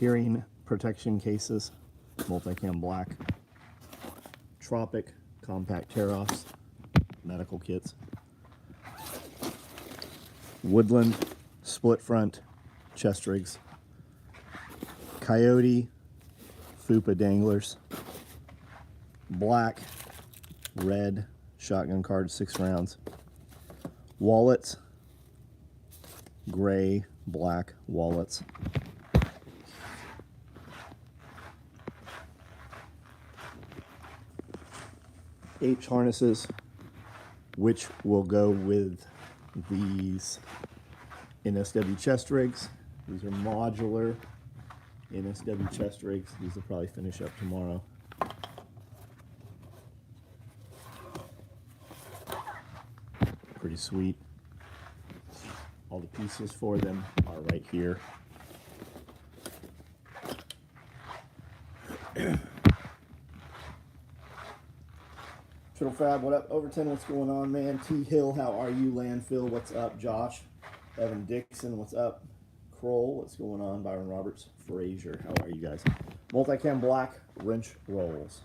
Hearing protection cases, Multicam Black. Tropic compact tear-offs, medical kits. Woodland split front chest rigs. Coyote FUPA danglers. Black, red shotgun cards, 6 rounds. Wallets, gray, black wallets. H harnesses, which will go with these NSW chest rigs. These are modular NSW chest rigs. These will probably finish up tomorrow. Pretty sweet. All the pieces for them are right here. Turtle Fab, what up? Overton, what's going on, man? T Hill, how are you? Landfill, what's up? Josh, Evan Dixon, what's up? Kroll, what's going on? Byron Roberts, Frazier, how are you guys? Multicam Black wrench rolls.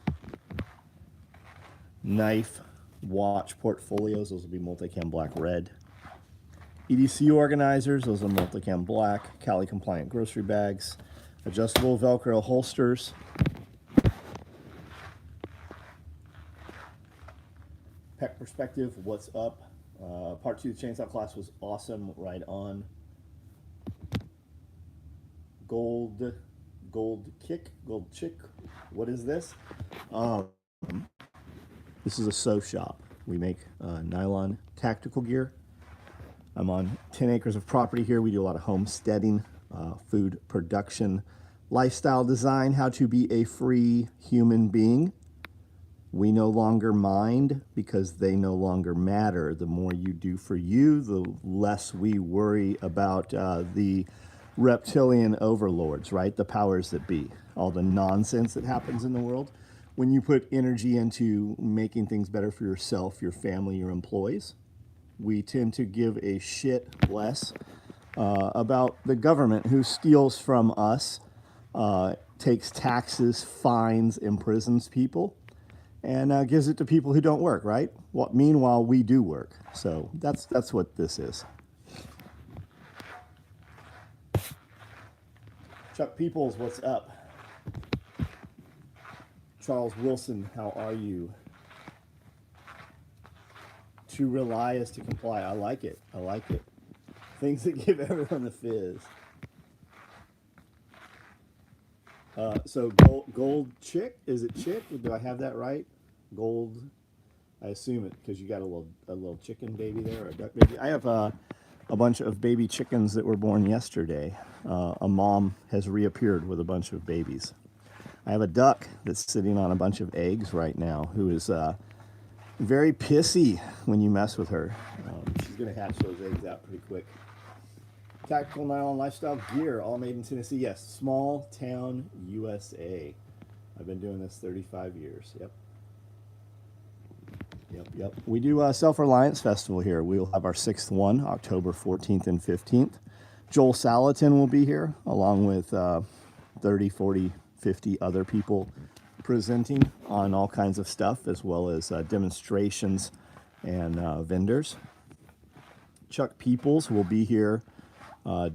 Knife watch portfolios, those will be Multicam Black red. EDC organizers, those are Multicam Black. Cali compliant grocery bags. Adjustable Velcro holsters. Peck Perspective, what's up? Part 2 chainsaw class was awesome, right on. Gold Chick, what is this? This is a sew shop. We make nylon tactical gear. I'm on 10 acres of property here. We do a lot of homesteading, food production, lifestyle design, how to be a free human being. We no longer mind because they no longer matter. The more you do for you, the less we worry about the reptilian overlords, right? The powers that be, all the nonsense that happens in the world. When you put energy into making things better for yourself, your family, your employees, we tend to give a shit less about the government who steals from us, takes taxes, fines, imprisons people, and gives it to people who don't work, right? Well, meanwhile, we do work. So that's what this is. Chuck Peoples, what's up? Charles Wilson, how are you? To rely is to comply. I like it. I like it. Things that give everyone the fizz. So gold chick, is it chick? Do I have that right? Gold, I assume it because you got a little chicken baby there, or a duck baby. I have a bunch of baby chickens that were born yesterday. A mom has reappeared with a bunch of babies. I have a duck that's sitting on a bunch of eggs right now who is very pissy when you mess with her. She's going to hatch those eggs out pretty quick. Tactical nylon lifestyle gear, all made in Tennessee. Yes, small town USA. I've been doing this 35 years. Yep. We do a Self-Reliance Festival here. We'll have our 6th one, October 14th and 15th. Joel Salatin will be here, along with 30, 40, 50 other people presenting on all kinds of stuff, as well as demonstrations and vendors. Chuck Peoples will be here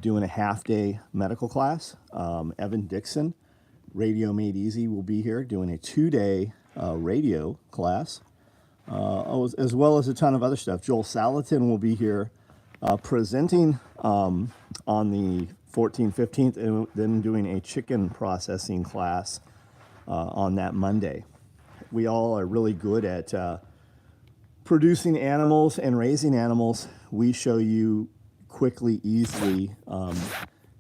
doing a half-day medical class. Evan Dixon, Radio Made Easy, will be here doing a 2-day radio class, as well as a ton of other stuff. Joel Salatin will be here presenting on the 14th, 15th, and then doing a chicken processing class on that Monday. We all are really good at producing animals and raising animals. We show you quickly, easily,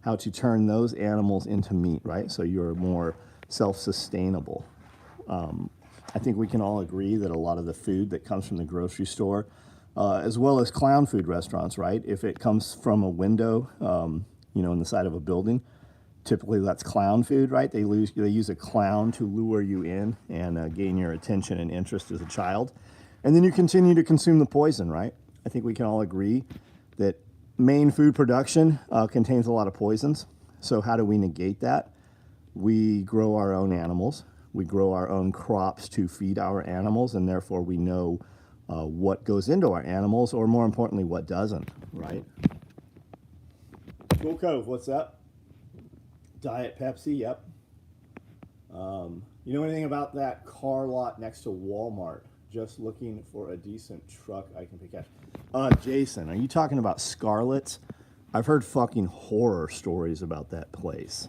how to turn those animals into meat, right? So you're more self-sustainable. I think we can all agree that a lot of the food that comes from the grocery store, as well as clown food restaurants, right? If it comes from a window, in the side of a building, typically that's clown food, right? They use a clown to lure you in and gain your attention and interest as a child. And then you continue to consume the poison, right? I think we can all agree that Maine food production contains a lot of poisons. So how do we negate that? we grow our own animals. We grow our own crops to feed our animals, and therefore we know what goes into our animals, or more importantly, what doesn't, right? Cool Cove, what's up? Diet Pepsi, yep. You know anything about that car lot next to Walmart? Just looking for a decent truck I can pick up. Jason, are you talking about Scarlett's? I've heard fucking horror stories about that place.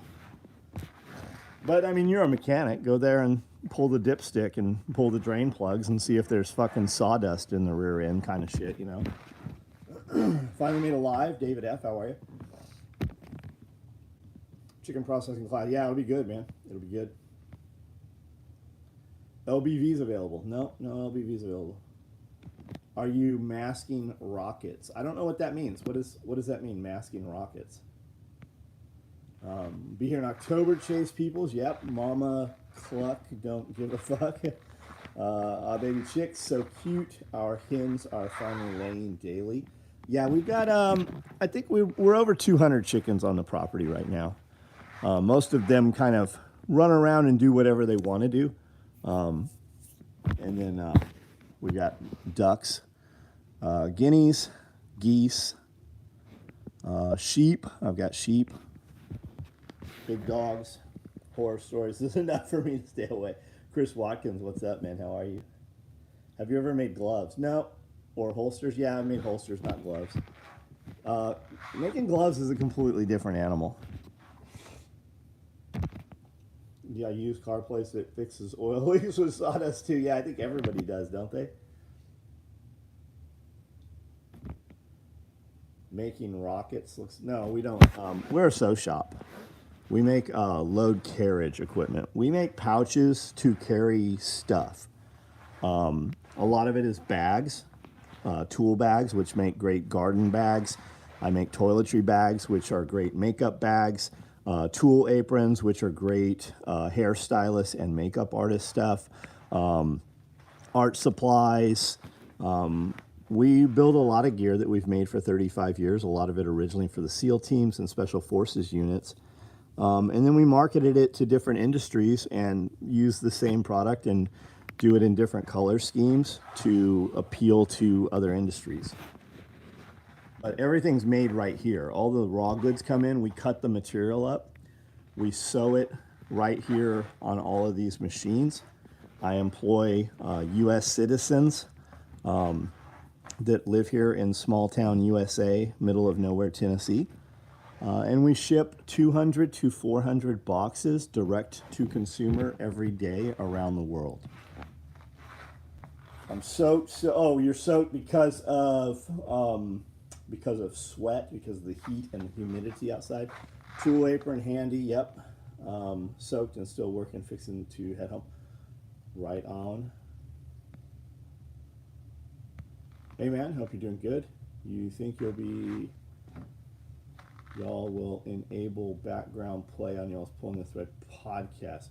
But I mean, you're a mechanic. Go there and pull the dipstick and pull the drain plugs and see if there's fucking sawdust in the rear end, kind of shit, you know. Finally made alive, David F. How are you? Chicken processing class. Yeah, it'll be good, man. It'll be good. LBV's available. No LBV's available. Are you masking rockets? I don't know what that means. What does that mean, masking rockets? Be here in October, Chase Peoples. Yep, Mama Cluck, don't give a fuck. Our baby chicks, so cute. Our hens are finally laying daily. Yeah, we've got, I think we're over 200 chickens on the property right now. Most of them kind of run around and do whatever they want to do. And then we got ducks, guineas, geese, sheep. I've got sheep, big dogs, horror stories. This is enough for me to stay away. Chris Watkins, what's up, man? How are you? Have you ever made gloves? No. Or holsters? Yeah, I made holsters, not gloves. Making gloves is a completely different animal. Yeah, used car place that fixes oil leaks with sawdust too. Yeah, I think everybody does, don't they? Making rockets looks... No, we don't. We're a sew shop. We make load carriage equipment. We make pouches to carry stuff. A lot of it is bags, tool bags, which make great garden bags. I make toiletry bags, which are great makeup bags. Tool aprons, which are great hairstylist and makeup artist stuff. Art supplies. We build a lot of gear that we've made for 35 years, a lot of it originally for the SEAL teams and Special Forces units. And then we marketed it to different industries and use the same product and do it in different color schemes to appeal to other industries. But everything's made right here. All the raw goods come in, we cut the material up, we sew it right here on all of these machines. I employ U.S. citizens that live here in small town USA, middle of nowhere, Tennessee. And we ship 200 to 400 boxes direct to consumer every day around the world. I'm soaked. Oh, you're soaked because of sweat, because of the heat and the humidity outside. Tool apron handy, yep. Soaked and still working, fixing to head home. Right on. Hey man, hope you're doing good. You think y'all will enable background play on y'all's Pulling the Thread podcast?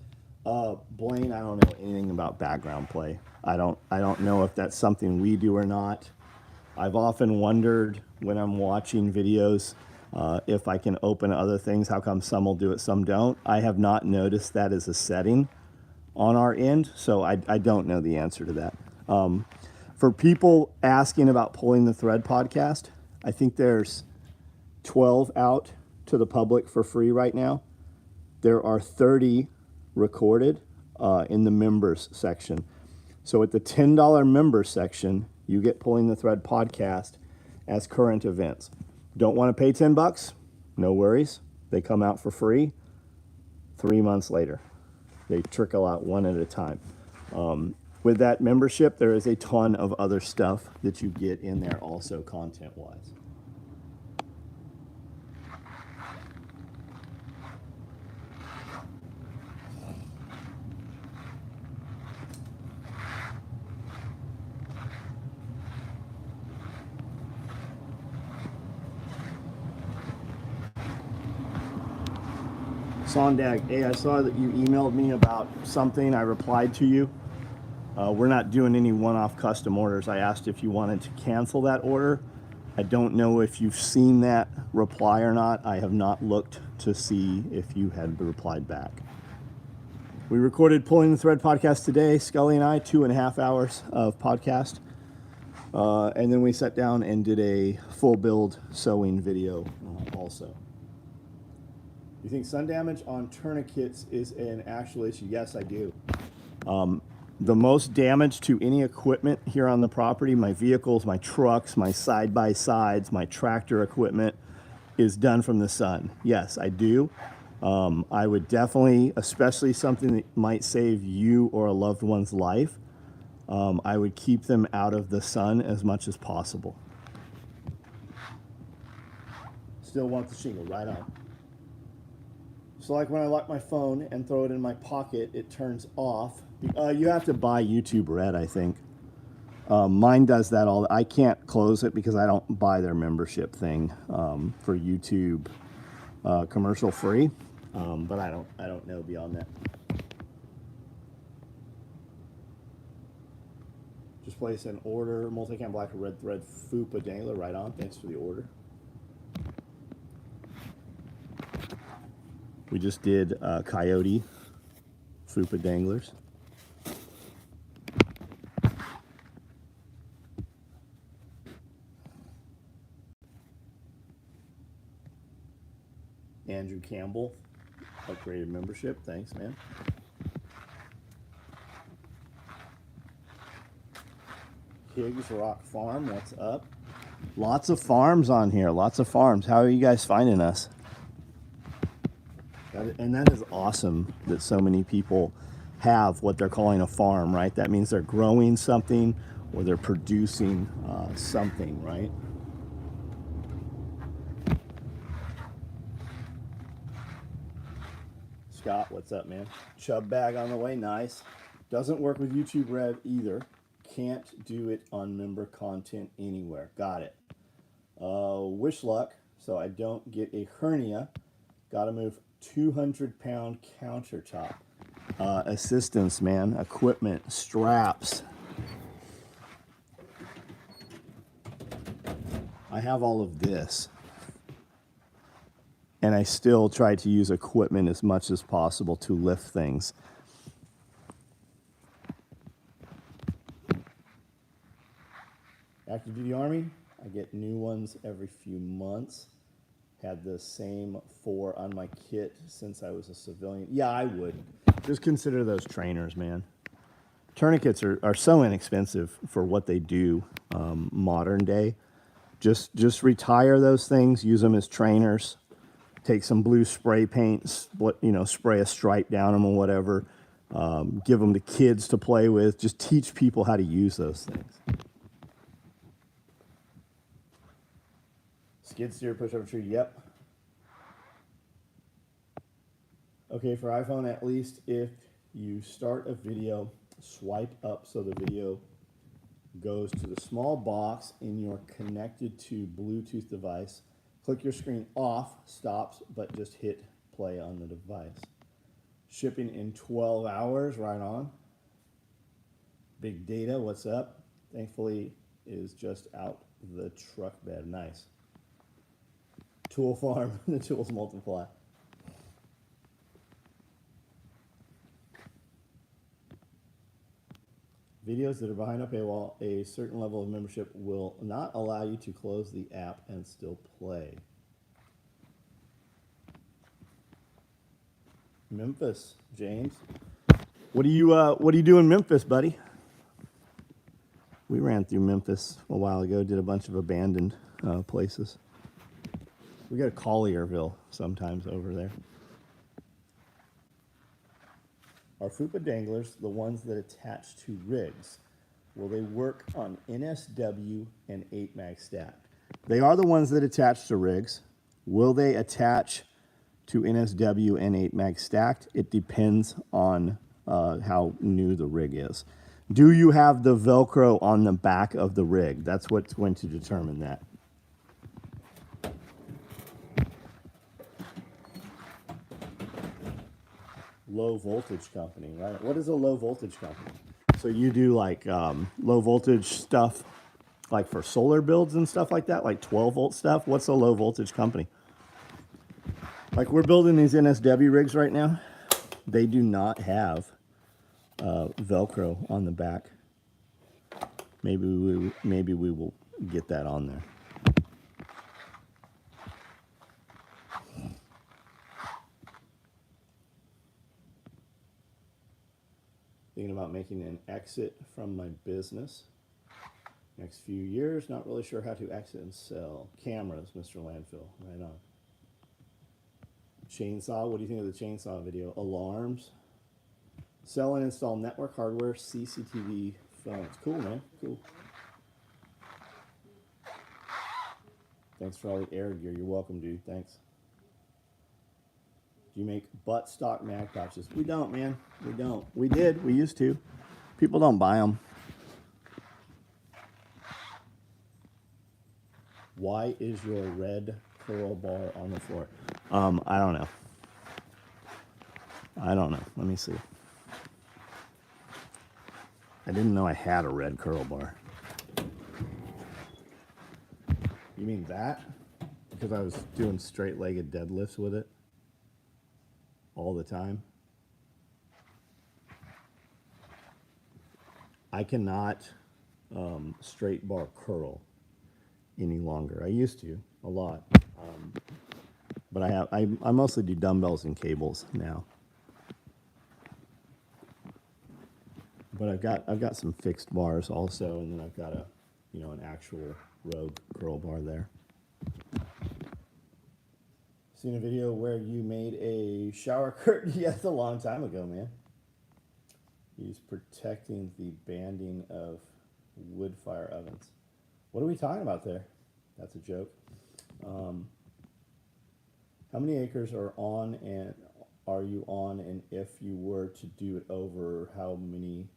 Blaine, I don't know anything about background play. I don't know if that's something we do or not. I've often wondered when I'm watching videos if I can open other things. How come some will do it, some don't? I have not noticed that as a setting on our end, so I don't know the answer to that. For people asking about Pulling the Thread podcast, I think there's 12 out to the public for free right now. There are 30 recorded in the members section. So at the $10 member section, you get Pulling the Thread podcast as current events. Don't want to pay $10? No worries. They come out for free 3 months later. They trickle out one at a time. With that membership, there is a ton of other stuff that you get in there also content-wise. Sondag, hey, I saw that you emailed me about something. I replied to you. We're not doing any one-off custom orders. I asked if you wanted to cancel that order. I don't know if you've seen that reply or not. I have not looked to see if you had replied back. We recorded Pulling the Thread podcast today, Scully and I, 2.5 hours of podcast. And then we sat down and did a full build sewing video also. You think sun damage on tourniquets is an actual issue? Yes, I do. The most damage to any equipment here on the property, my vehicles, my trucks, my side-by-sides, my tractor equipment, is done from the sun. Yes, I do. I would definitely, especially something that might save you or a loved one's life, I would keep them out of the sun as much as possible. Still want the shingle, right on. So like when I lock my phone and throw it in my pocket, it turns off. You have to buy YouTube Red, I think. Mine does that all. I can't close it because I don't buy their membership thing for YouTube commercial free. But I don't know beyond that. Just place an order, multicam black or red thread FUPA dangler, right on. Thanks for the order. We just did Coyote FUPA danglers. Andrew Campbell upgraded membership. Thanks, man. Higgs Rock Farm, what's up? Lots of farms on here. Lots of farms. How are you guys finding us? And that is awesome that so many people have what they're calling a farm, right? That means they're growing something or they're producing something, right? Scott, what's up, man? Chub bag on the way, nice. Doesn't work with YouTube Red either. Can't do it on member content anywhere. Got it. Wish luck, so I don't get a hernia. Gotta move 200-pound countertop. Assistance, man. Equipment, straps. I have all of this. And I still try to use equipment as much as possible to lift things. Active duty Army, I get new ones every few months. Had the same 4 on my kit since I was a civilian. Yeah, I would. Just consider those trainers, man. Tourniquets are so inexpensive for what they do modern day. Just retire those things, use them as trainers. Take some blue spray paint, spray a stripe down them or whatever. Give them to kids to play with. Just teach people how to use those things. Skid steer, push over tree, yep. Okay, for iPhone, at least if you start a video, swipe up so the video goes to the small box in your connected to Bluetooth device. Click your screen off, stops, but just hit play on the device. Shipping in 12 hours, right on. Big Data, what's up? Thankfully is just out the truck bed, nice. Tool farm, the tools multiply. Videos that are behind a paywall, a certain level of membership will not allow you to close the app and still play. Memphis, James. What do you do in Memphis, buddy? We ran through Memphis a while ago, did a bunch of abandoned places. We go to Collierville sometimes over there. Are FUPA danglers the ones that attach to rigs? Will they work on NSW and 8-mag stacked? They are the ones that attach to rigs. Will they attach to NSW and 8-mag stacked? It depends on how new the rig is. Do you have the Velcro on the back of the rig? That's what's going to determine that. Low voltage company, right? What is a low voltage company? So you do like low voltage stuff like for solar builds and stuff like that, like 12 volt stuff? What's a low voltage company? Like we're building these NSW rigs right now. They do not have Velcro on the back. Maybe we will get that on there. Thinking about making an exit from my business next few years. Not really sure how to exit and sell cameras, Mr. Landfill. Right on. Chainsaw. What do you think of the chainsaw video? Alarms. Sell and install network hardware, CCTV phones. Cool, man. Cool. Thanks for all the air gear. You're welcome, dude. Thanks. Do you make buttstock mag pouches? We don't, man. We don't. We did. We used to. People don't buy them. Why is your red curl bar on the floor? I don't know. I don't know. Let me see. I didn't know I had a red curl bar. You mean that? Because I was doing straight-legged deadlifts with it all the time. I cannot straight bar curl any longer. I used to a lot, but I mostly do dumbbells and cables now. But I've got some fixed bars also, and then I've got an actual Rogue curl bar there. Seen a video where you made a shower curtain? Yes, a long time ago, man. He's protecting the banding of wood fire ovens. What are we talking about there? That's a joke. How many acres are you on, and if you were to do it over, how many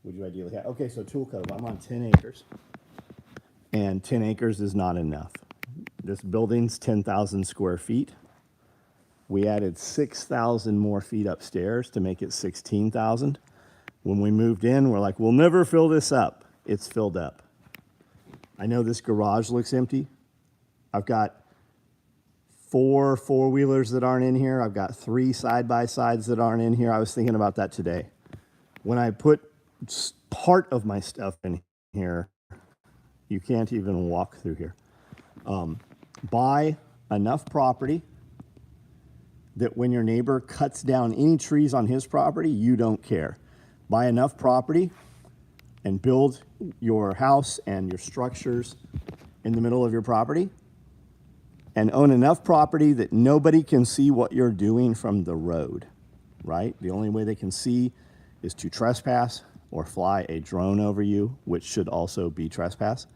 would you ideally have? Okay, so Tool Cove, I'm on 10 acres, and 10 acres is not enough. This building's 10,000 square feet. We added 6,000 more feet upstairs to make it 16,000. When we moved in, we're like, we'll never fill this up. It's filled up. I know this garage looks empty. I've got 4 four-wheelers that aren't in here. I've got 3 side-by-sides that aren't in here. I was thinking about that today. When I put part of my stuff in here, you can't even walk through here. Buy enough property that when your neighbor cuts down any trees on his property, you don't care. Buy enough property and build your house and your structures in the middle of your property, and own enough property that nobody can see what you're doing from the road, right? The only way they can see is to trespass or fly a drone over you, which should also be trespass.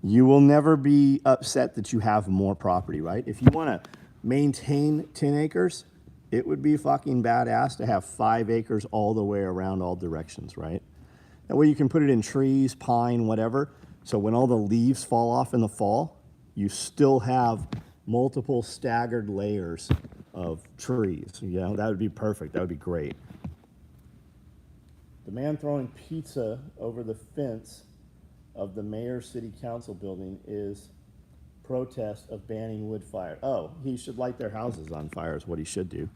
You will never be upset that you have more property, right? If you want to maintain 10 acres, it would be fucking badass to have 5 acres all the way around all directions, right? That way you can put it in trees, pine, whatever. So when all the leaves fall off in the fall, you still have multiple staggered layers of trees. You know, that would be perfect. That would be great. The man throwing pizza over the fence of the mayor's city council building is protest of banning wood fire. Oh, he should light their houses on fire is what he should do.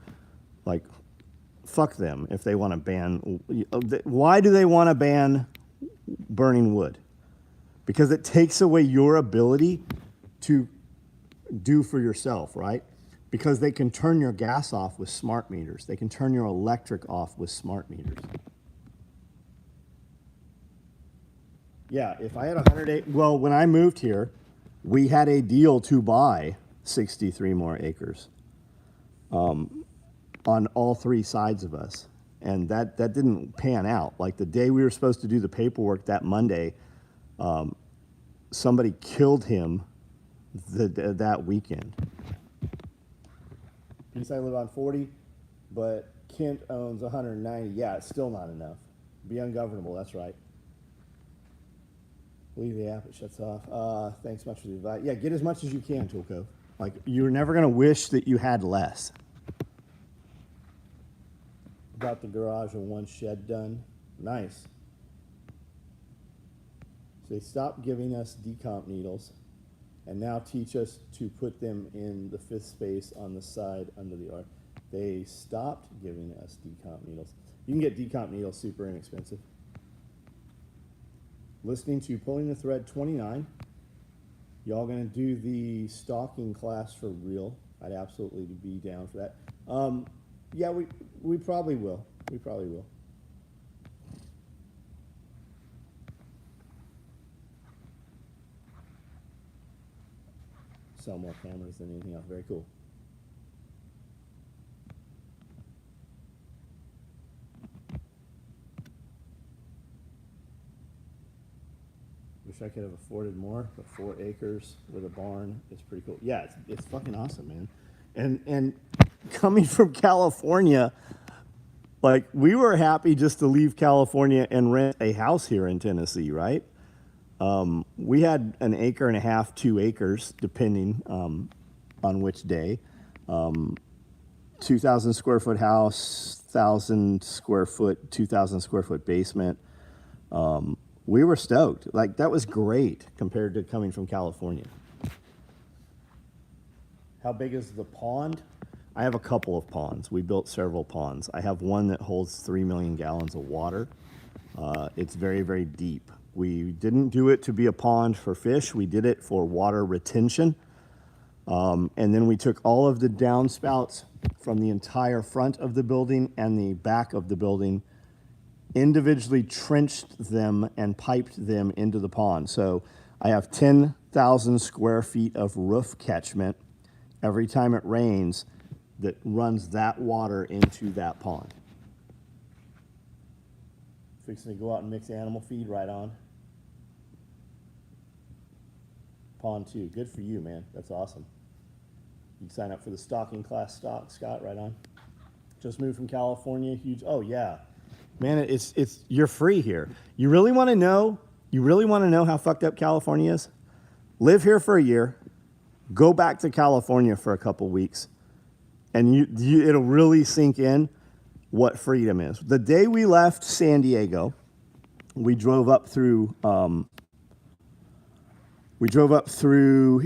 Like, fuck them if they want to ban. Why do they want to ban burning wood? Because it takes away your ability to do for yourself, right? Because they can turn your gas off with smart meters. They can turn your electric off with smart meters. Yeah, if I had 108, well, when I moved here, we had a deal to buy 63 more acres on all 3 sides of us. And that didn't pan out. Like the day we were supposed to do the paperwork that Monday, somebody killed him that weekend. East I live on 40, but Kent owns 190. Yeah, it's still not enough. Be ungovernable, that's right. Leave the app, it shuts off. Thanks much for the advice. Yeah, get as much as you can, Tool Cove. Like, you're never going to wish that you had less. Got the garage and 1 shed done. Nice. So they stopped giving us decomp needles and now teach us to put them in the 5th space on the side under the arc. They stopped giving us decomp needles. You can get decomp needles super inexpensive. Listening to Pulling the Thread 29. Y'all gonna do the stalking class for real? I'd absolutely be down for that. Yeah, we probably will. We probably will. Sell more cameras than anything else. Very cool. Wish I could have afforded more, but 4 acres with a barn is pretty cool. Yeah, it's fucking awesome, man. And coming from California, like we were happy just to leave California and rent a house here in Tennessee, right? We had an acre and a half, 2 acres, depending on which day. 2,000 square foot house, 1,000 square foot, 2,000 square foot basement. We were stoked. Like that was great compared to coming from California. How big is the pond? I have a couple of ponds. We built several ponds. I have one that holds 3 million gallons of water. It's very, very deep. We didn't do it to be a pond for fish. We did it for water retention. And then we took all of the downspouts from the entire front of the building and the back of the building, individually trenched them and piped them into the pond. So I have 10,000 square feet of roof catchment every time it rains that runs that water into that pond. Fixing to go out and mix animal feed right on. Pond 2. Good for you, man. That's awesome. You can sign up for the stocking class, Scott, right on. Just moved from California. Huge. Oh, yeah. Man, it's you're free here. You really want to know? You really want to know how fucked up California is? Live here for a year. Go back to California for a couple weeks. And it'll really sink in what freedom is. The day we left San Diego, we drove up through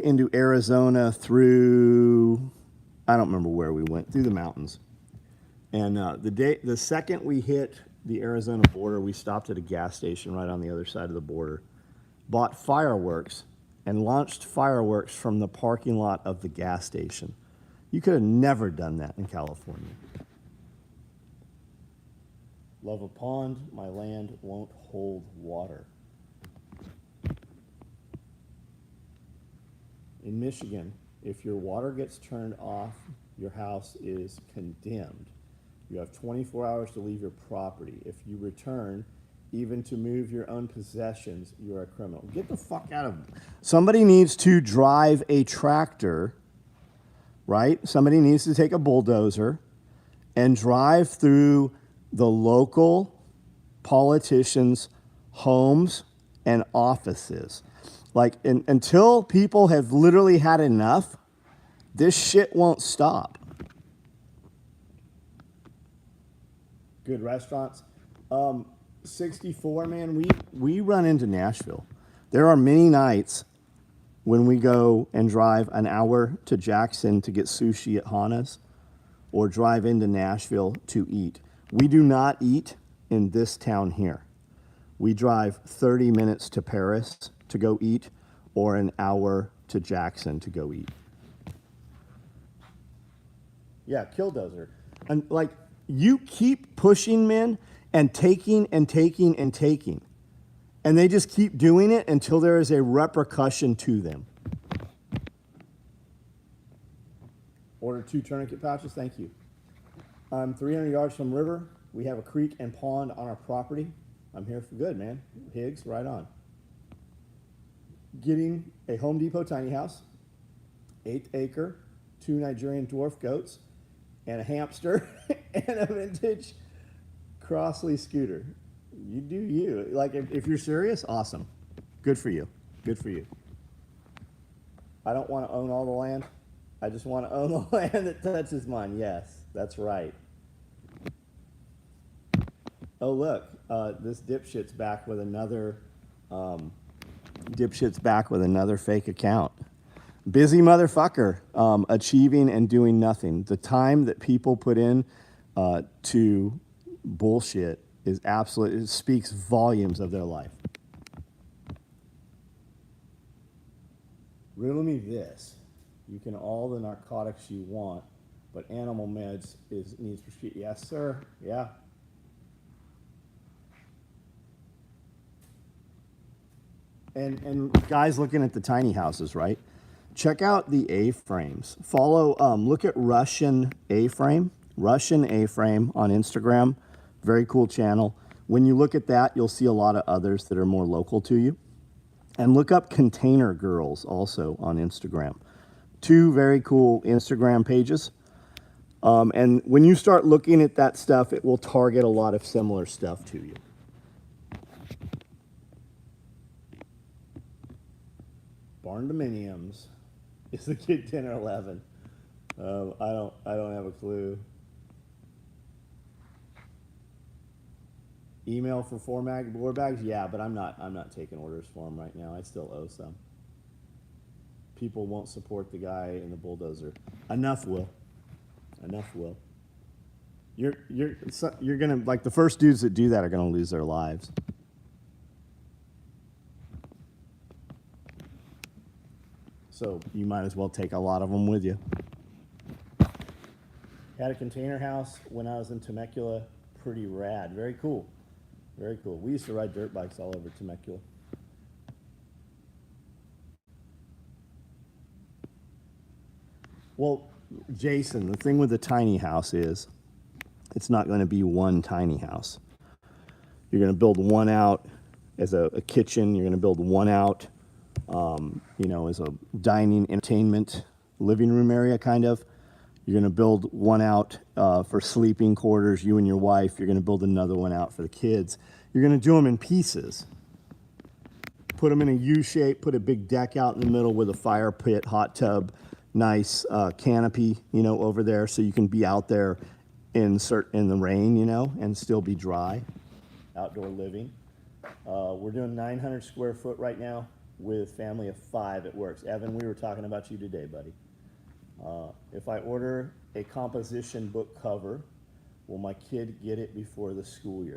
into Arizona through, I don't remember where we went, through the mountains. And the second we hit the Arizona border, we stopped at a gas station right on the other side of the border, bought fireworks, and launched fireworks from the parking lot of the gas station. You could have never done that in California. Love a pond, my land won't hold water. In Michigan, if your water gets turned off, your house is condemned. You have 24 hours to leave your property. If you return, even to move your own possessions, you're a criminal. Get the fuck out of it. Somebody needs to drive a tractor, right? Somebody needs to take a bulldozer and drive through the local politicians' homes and offices. Like, until people have literally had enough, this shit won't stop. Good restaurants. 64, man, we run into Nashville. There are many nights when we go and drive an hour to Jackson to get sushi at Hana's or drive into Nashville to eat. We do not eat in this town here. We drive 30 minutes to Paris to go eat or an hour to Jackson to go eat. Yeah, Killdozer. And like, you keep pushing men and taking and taking and taking. And they just keep doing it until there is a repercussion to them. Order 2 tourniquet pouches, thank you. I'm 300 yards from river. We have a creek and pond on our property. I'm here for good, man. Higgs, right on. Getting a Home Depot tiny house, 1/8 acre, 2 Nigerian dwarf goats, and a hamster, and a vintage Crossley scooter. You do you. Like, if you're serious, awesome. Good for you. Good for you. I don't want to own all the land. I just want to own the land that touches mine. Yes, that's right. Oh, look, this dipshit's back with another fake account. Busy motherfucker, achieving and doing nothing. The time that people put in to bullshit is absolute. It speaks volumes of their life. Riddle me this: you can all the narcotics you want, but animal meds needs prescription. Yes, sir. Yeah. And guys looking at the tiny houses, right? Check out the A-frames. Follow, look at Russian A-frame on Instagram. Very cool channel. When you look at that, you'll see a lot of others that are more local to you. And look up Container Girls also on Instagram. Two very cool Instagram pages. And when you start looking at that stuff, it will target a lot of similar stuff to you. Barn Dominiums. Is the kid 10 or 11? I don't have a clue. Email for board bags? Yeah, but I'm not taking orders for them right now. I still owe some. People won't support the guy in the bulldozer. Enough will. You're gonna, like, the first dudes that do that are gonna lose their lives. So you might as well take a lot of them with you. Had a container house when I was in Temecula. Pretty rad. Very cool. Very cool. We used to ride dirt bikes all over Temecula. Well, Jason, the thing with the tiny house is it's not going to be one tiny house. You're going to build one out as a kitchen. You're going to build one out as a dining, entertainment, living room area, kind of. You're going to build one out for sleeping quarters, you and your wife. You're going to build another one out for the kids. You're going to do them in pieces. Put them in a U shape, put a big deck out in the middle with a fire pit, hot tub, nice canopy, over there, so you can be out there in the rain, and still be dry. Outdoor living. We're doing 900 square foot right now with family of 5. It works. Evan, we were talking about you today, buddy. If I order a composition book cover, will my kid get it before the school year?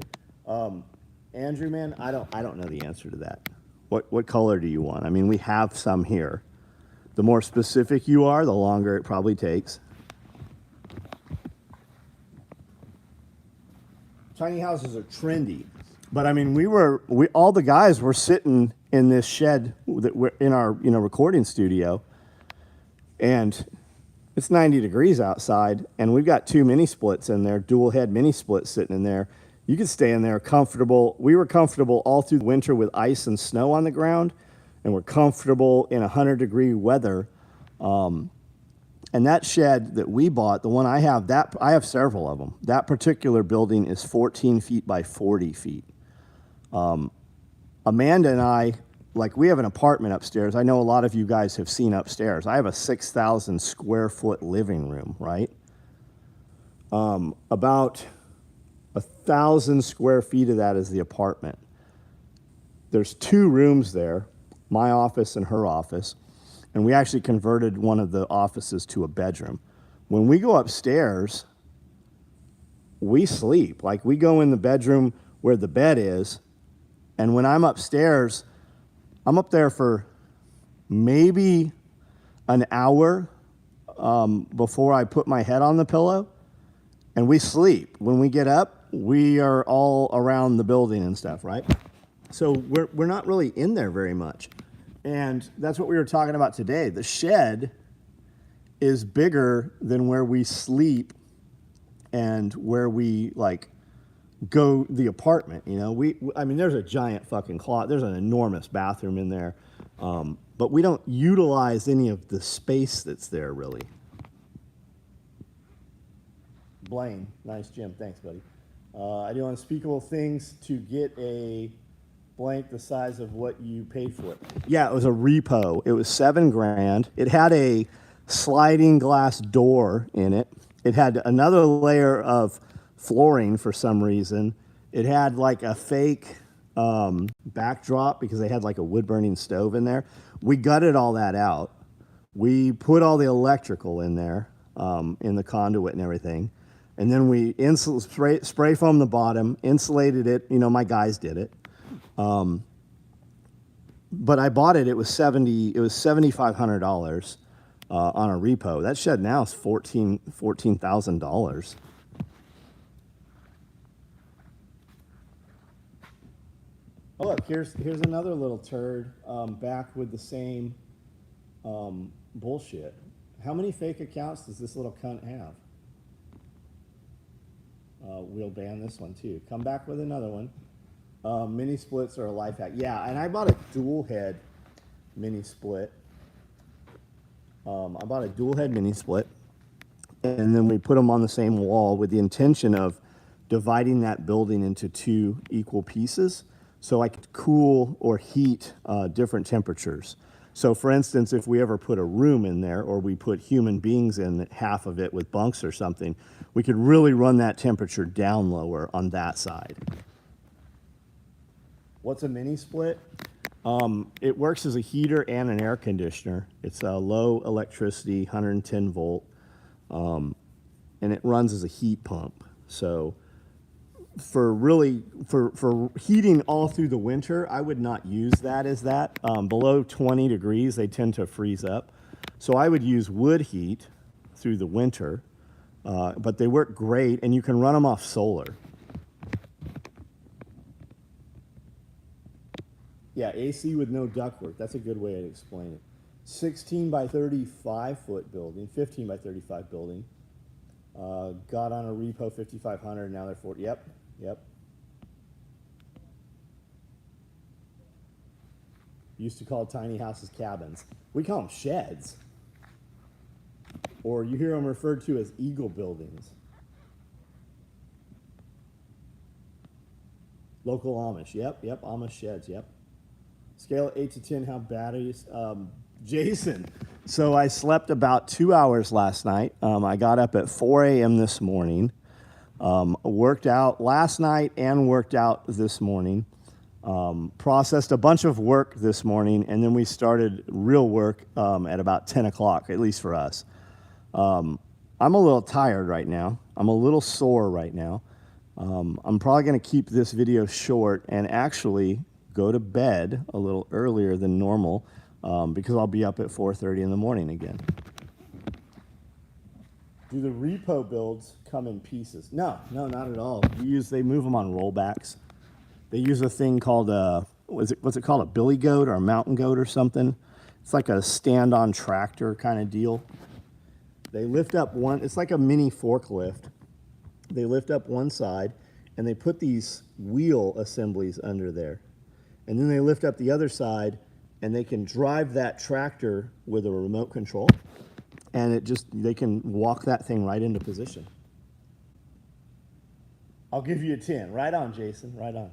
Andrew, man, I don't know the answer to that. What color do you want? I mean, we have some here. The more specific you are, the longer it probably takes. Tiny houses are trendy, but I mean, all the guys were sitting in this shed that we're in our recording studio, and it's 90 degrees outside, and we've got 2 mini splits in there, dual head mini splits sitting in there. You could stay in there comfortable. We were comfortable all through the winter with ice and snow on the ground, and we're comfortable in 100-degree weather. And that shed that we bought, the one I have several of them. That particular building is 14 feet by 40 feet. Amanda and I, we have an apartment upstairs. I know a lot of you guys have seen upstairs. I have a 6,000 square foot living room, right? About 1,000 square feet of that is the apartment. There's 2 rooms there, my office and her office, and we actually converted one of the offices to a bedroom. When we go upstairs, we sleep. We go in the bedroom where the bed is, and when I'm upstairs, I'm up there for maybe an hour before I put my head on the pillow, and we sleep. When we get up, we are all around the building and stuff, right? So we're not really in there very much. And that's what we were talking about today. The shed is bigger than where we sleep and where we go the apartment. I mean, there's a giant fucking closet. There's an enormous bathroom in there, but we don't utilize any of the space that's there really. Blaine, nice gym. Thanks, buddy. I do unspeakable things to get a blank the size of what you paid for it. Yeah, it was a repo. It was $7,000. It had a sliding glass door in it. It had another layer of flooring for some reason. It had a fake backdrop because they had a wood burning stove in there. We gutted all that out. We put all the electrical in there, in the conduit and everything. And then we spray foam the bottom, insulated it. You know, my guys did it. But I bought it. It was $7,500 on a repo. That shed now is $14,000. Oh look, here's another little turd back with the same bullshit. How many fake accounts does this little cunt have? We'll ban this one too. Come back with another one. Mini splits are a life hack. Yeah, and I bought a dual head mini split. I bought a dual head mini split, and then we put them on the same wall with the intention of dividing that building into two equal pieces so I could cool or heat different temperatures. So for instance, if we ever put a room in there or we put human beings in half of it with bunks or something, we could really run that temperature down lower on that side. What's a mini split? It works as a heater and an air conditioner. It's a low electricity, 110 volt, and it runs as a heat pump. So for heating all through the winter, I would not use that as that. Below 20 degrees, they tend to freeze up. So I would use wood heat through the winter, but they work great, and you can run them off solar. Yeah, AC with no ductwork. That's a good way to explain it. 16 by 35 foot building, 15 by 35 building. Got on a repo 5,500. Now they're 40. Yep. Used to call tiny houses cabins. We call them sheds. Or you hear them referred to as eagle buildings. Local Amish. Yep. Amish sheds. Yep. Scale of 8 to 10, how bad is Jason? So I slept about 2 hours last night. I got up at 4 a.m. this morning. Worked out last night and worked out this morning. Processed a bunch of work this morning, and then we started real work at about 10 o'clock, at least for us. I'm a little tired right now. I'm a little sore right now. I'm probably going to keep this video short and actually go to bed a little earlier than normal because I'll be up at 4:30 in the morning again. Do the repo builds come in pieces? No, not at all. They move them on rollbacks. They use a thing called what's it called? A billy goat or a mountain goat or something? It's like a stand-on tractor kind of deal. They lift up it's like a mini forklift. They lift up one side and they put these wheel assemblies under there. And then they lift up the other side and they can drive that tractor with a remote control. And they can walk that thing right into position. I'll give you a 10. Right on, Jason, right on.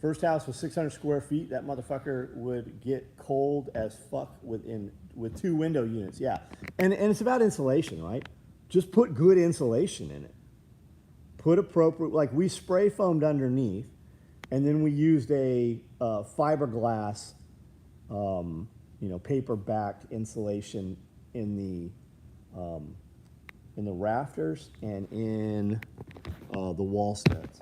First house was 600 square feet. That motherfucker would get cold as fuck with 2 window units, yeah. And it's about insulation, right? Just put good insulation in it. Put appropriate, like we spray foamed underneath, and then we used a fiberglass, paper-backed insulation in the rafters and in the wall studs.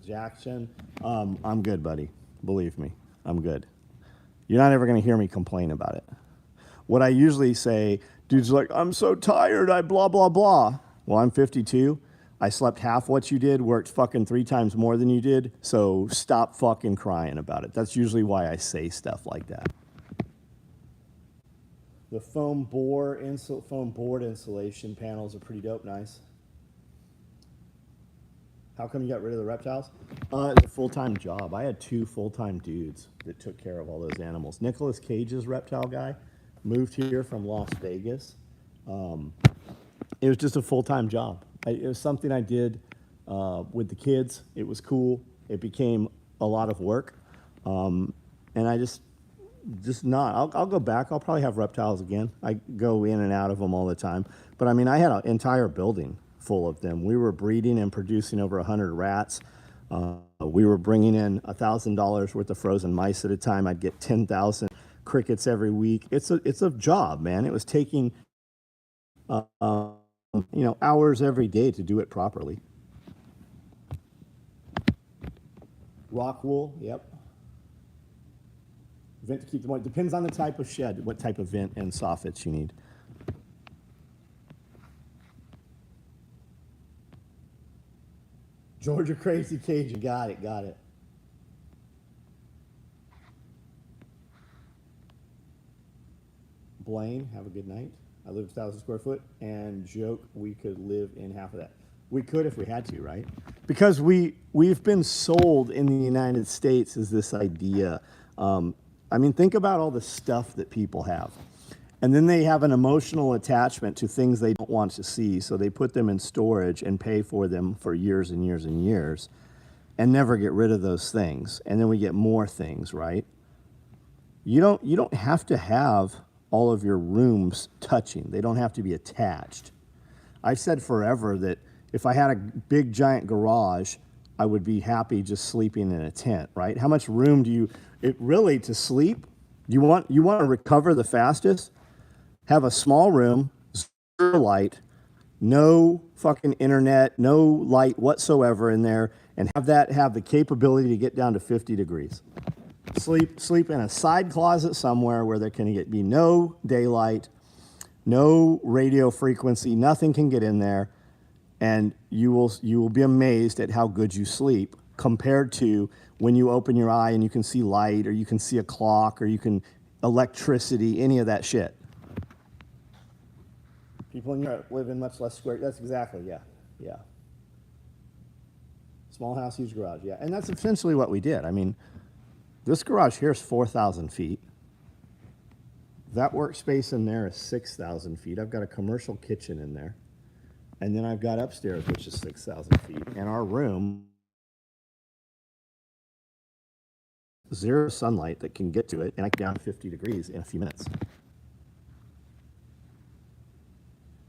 Jackson. I'm good, buddy. Believe me, I'm good. You're not ever going to hear me complain about it. What I usually say, dude's like, I'm so tired, I blah, blah, blah. Well, I'm 52. I slept half what you did, worked fucking 3 times more than you did, so stop fucking crying about it. That's usually why I say stuff like that. The foam board insulation panels are pretty dope, nice. How come you got rid of the reptiles? It's a full-time job. I had 2 full-time dudes that took care of all those animals. Nicolas Cage's reptile guy moved here from Las Vegas. It was just a full-time job. It was something I did with the kids. It was cool. It became a lot of work. And I just not. I'll go back. I'll probably have reptiles again. I go in and out of them all the time. But I mean, I had an entire building full of them. We were breeding and producing over 100 rats. We were bringing in $1,000 worth of frozen mice at a time. I'd get 10,000 crickets every week. It's a job, man. It was taking hours every day to do it properly. Rock wool, yep. Vent to keep the moist. Depends on the type of shed, what type of vent and soffits you need. Georgia Crazy Cajun, got it. Blaine, have a good night. I live 1,000 square foot and joke we could live in half of that. We could if we had to, right? Because we've been sold in the United States as this idea. Think about all the stuff that people have. And then they have an emotional attachment to things they don't want to see, so they put them in storage and pay for them for years and years and years and never get rid of those things. And then we get more things, right? You don't have to have all of your rooms touching. They don't have to be attached. I've said forever that if I had a big giant garage, I would be happy just sleeping in a tent, right? How much room to sleep? You want to recover the fastest? Have a small room, zero light, no fucking internet, no light whatsoever in there, and have the capability to get down to 50 degrees. Sleep in a side closet somewhere where there can be no daylight, no radio frequency, nothing can get in there, and you will be amazed at how good you sleep compared to when you open your eye and you can see light, or you can see a clock, or you can electricity, any of that shit. People in Europe live in much less square. That's exactly, yeah. Small house, huge garage, yeah. And that's essentially what we did. This garage here is 4,000 feet. That workspace in there is 6,000 feet. I've got a commercial kitchen in there. And then I've got upstairs, which is 6,000 feet. And our room, zero sunlight that can get to it, and I can down 50 degrees in a few minutes.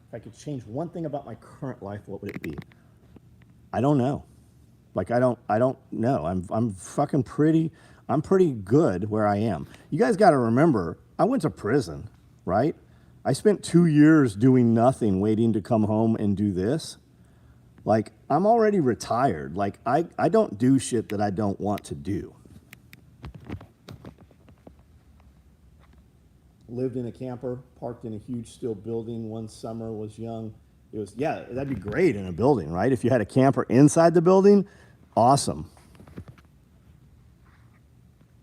If I could change one thing about my current life, what would it be? I don't know. I don't know. I'm pretty good where I am. You guys got to remember, I went to prison, right? I spent 2 years doing nothing, waiting to come home and do this. I'm already retired. I don't do shit that I don't want to do. Lived in a camper, parked in a huge steel building. One summer, was young. That'd be great in a building, right? If you had a camper inside the building, awesome.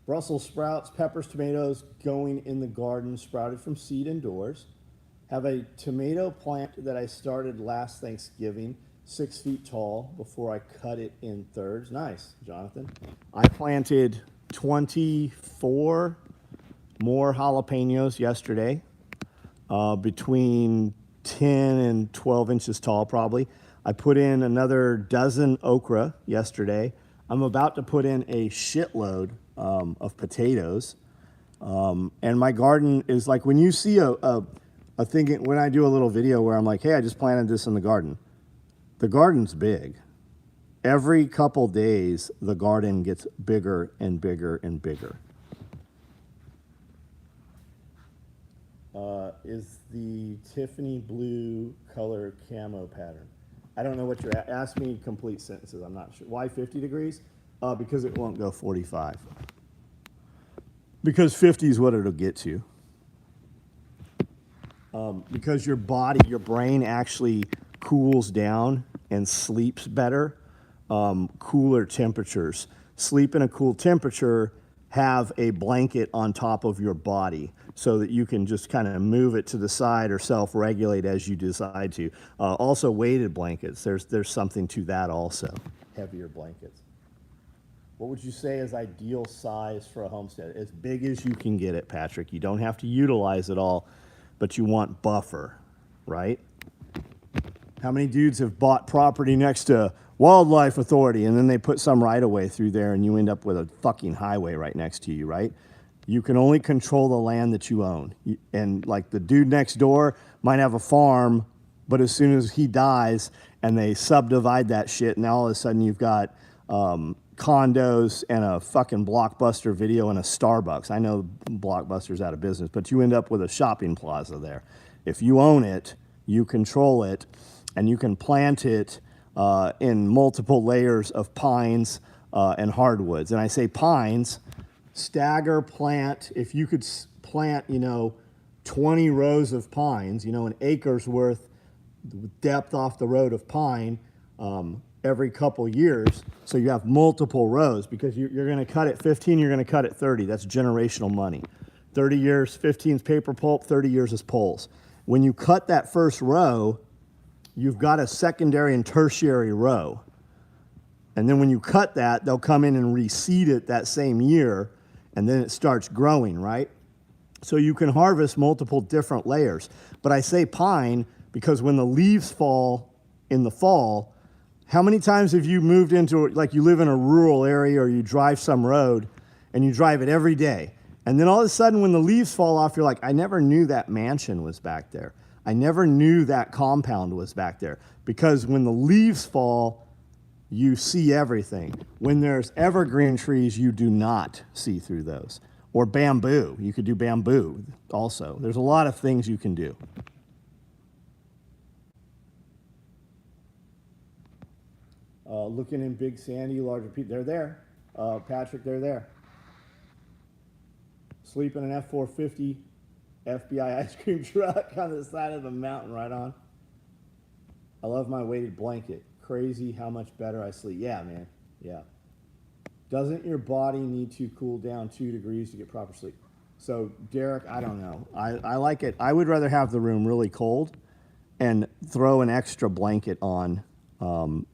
Brussels sprouts, peppers, tomatoes going in the garden, sprouted from seed indoors. Have a tomato plant that I started last Thanksgiving, 6 feet tall, before I cut it in thirds. Nice, Jonathan. I planted 24 more jalapenos yesterday, between 10 and 12 inches tall probably. I put in another dozen okra yesterday. I'm about to put in a shitload of potatoes. And my garden is like, when you see a thing, when I do a little video where I'm like, hey, I just planted this in the garden's big. Every couple days, the garden gets bigger and bigger and bigger. Is the Tiffany blue color camo pattern? I don't know what you're ask me complete sentences. I'm not sure. Why 50 degrees? Because it won't go 45. Because 50 is what it'll get to. Because your brain actually cools down and sleeps better. Cooler temperatures. Sleep in a cool temperature, have a blanket on top of your body so that you can just kind of move it to the side or self-regulate as you decide to. Also weighted blankets, there's something to that also, heavier blankets. What would you say is ideal size for a homestead? As big as you can get it, Patrick. You don't have to utilize it all, but you want buffer, right? How many dudes have bought property next to Wildlife Authority and then they put some right-of-way through there and you end up with a fucking highway right next to you, right? You can only control the land that you own. And like the dude next door might have a farm, but as soon as he dies and they subdivide that shit, now all of a sudden you've got condos and a fucking Blockbuster Video and a Starbucks. I know Blockbuster's out of business, but you end up with a shopping plaza there. If you own it, you control it, and you can plant it in multiple layers of pines and hardwoods. And I say pines, stagger plant. If you could plant, 20 rows of pines, an acre's worth depth off the road of pine every couple years, so you have multiple rows, because you're going to cut it 15, you're going to cut it 30. That's generational money. 30 years, 15 is paper pulp, 30 years is poles. When you cut that first row, you've got a secondary and tertiary row. And then when you cut that, they'll come in and reseed it that same year, and then it starts growing, right? So you can harvest multiple different layers. But I say pine because when the leaves fall in the fall, how many times have you moved into, like, you live in a rural area or you drive some road and you drive it every day, and then all of a sudden when the leaves fall off, you're like, I never knew that mansion was back there. I never knew that compound was back there. Because when the leaves fall, you see everything. When there's evergreen trees, you do not see through those. Or bamboo. You could do bamboo also. There's a lot of things you can do. Looking in Big Sandy, larger people. They're there. Patrick, they're there. Sleeping in an F-450 FBI ice cream truck on the side of the mountain right on. I love my weighted blanket. Crazy how much better I sleep. Yeah, man. Yeah. Doesn't your body need to cool down 2 degrees to get proper sleep? So, Derek, I don't know. I like it. I would rather have the room really cold and throw an extra blanket on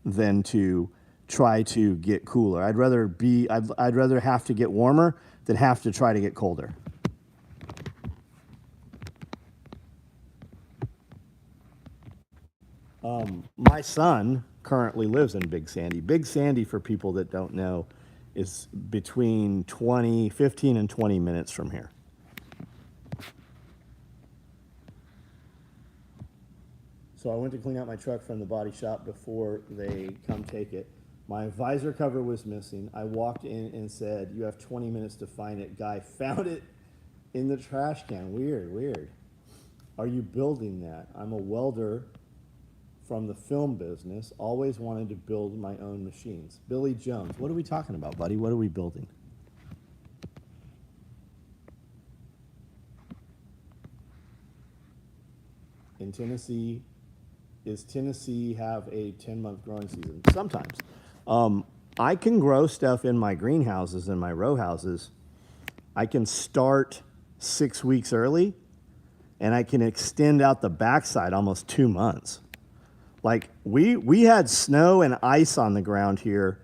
than to try to get cooler. I'd rather have to get warmer than have to try to get colder. My son currently lives in Big Sandy. Big Sandy, for people that don't know, is between 15 and 20 minutes from here. So I went to clean out my truck from the body shop before they come take it. My visor cover was missing. I walked in and said, you have 20 minutes to find it. Guy found it in the trash can. Weird, weird. Are you building that? I'm a welder from the film business. Always wanted to build my own machines. Billy Jones. What are we talking about, buddy? What are we building? In Tennessee, does Tennessee have a 10-month growing season? Sometimes. I can grow stuff in my greenhouses and my row houses. I can start 6 weeks early, and I can extend out the backside almost 2 months. Like, we had snow and ice on the ground here,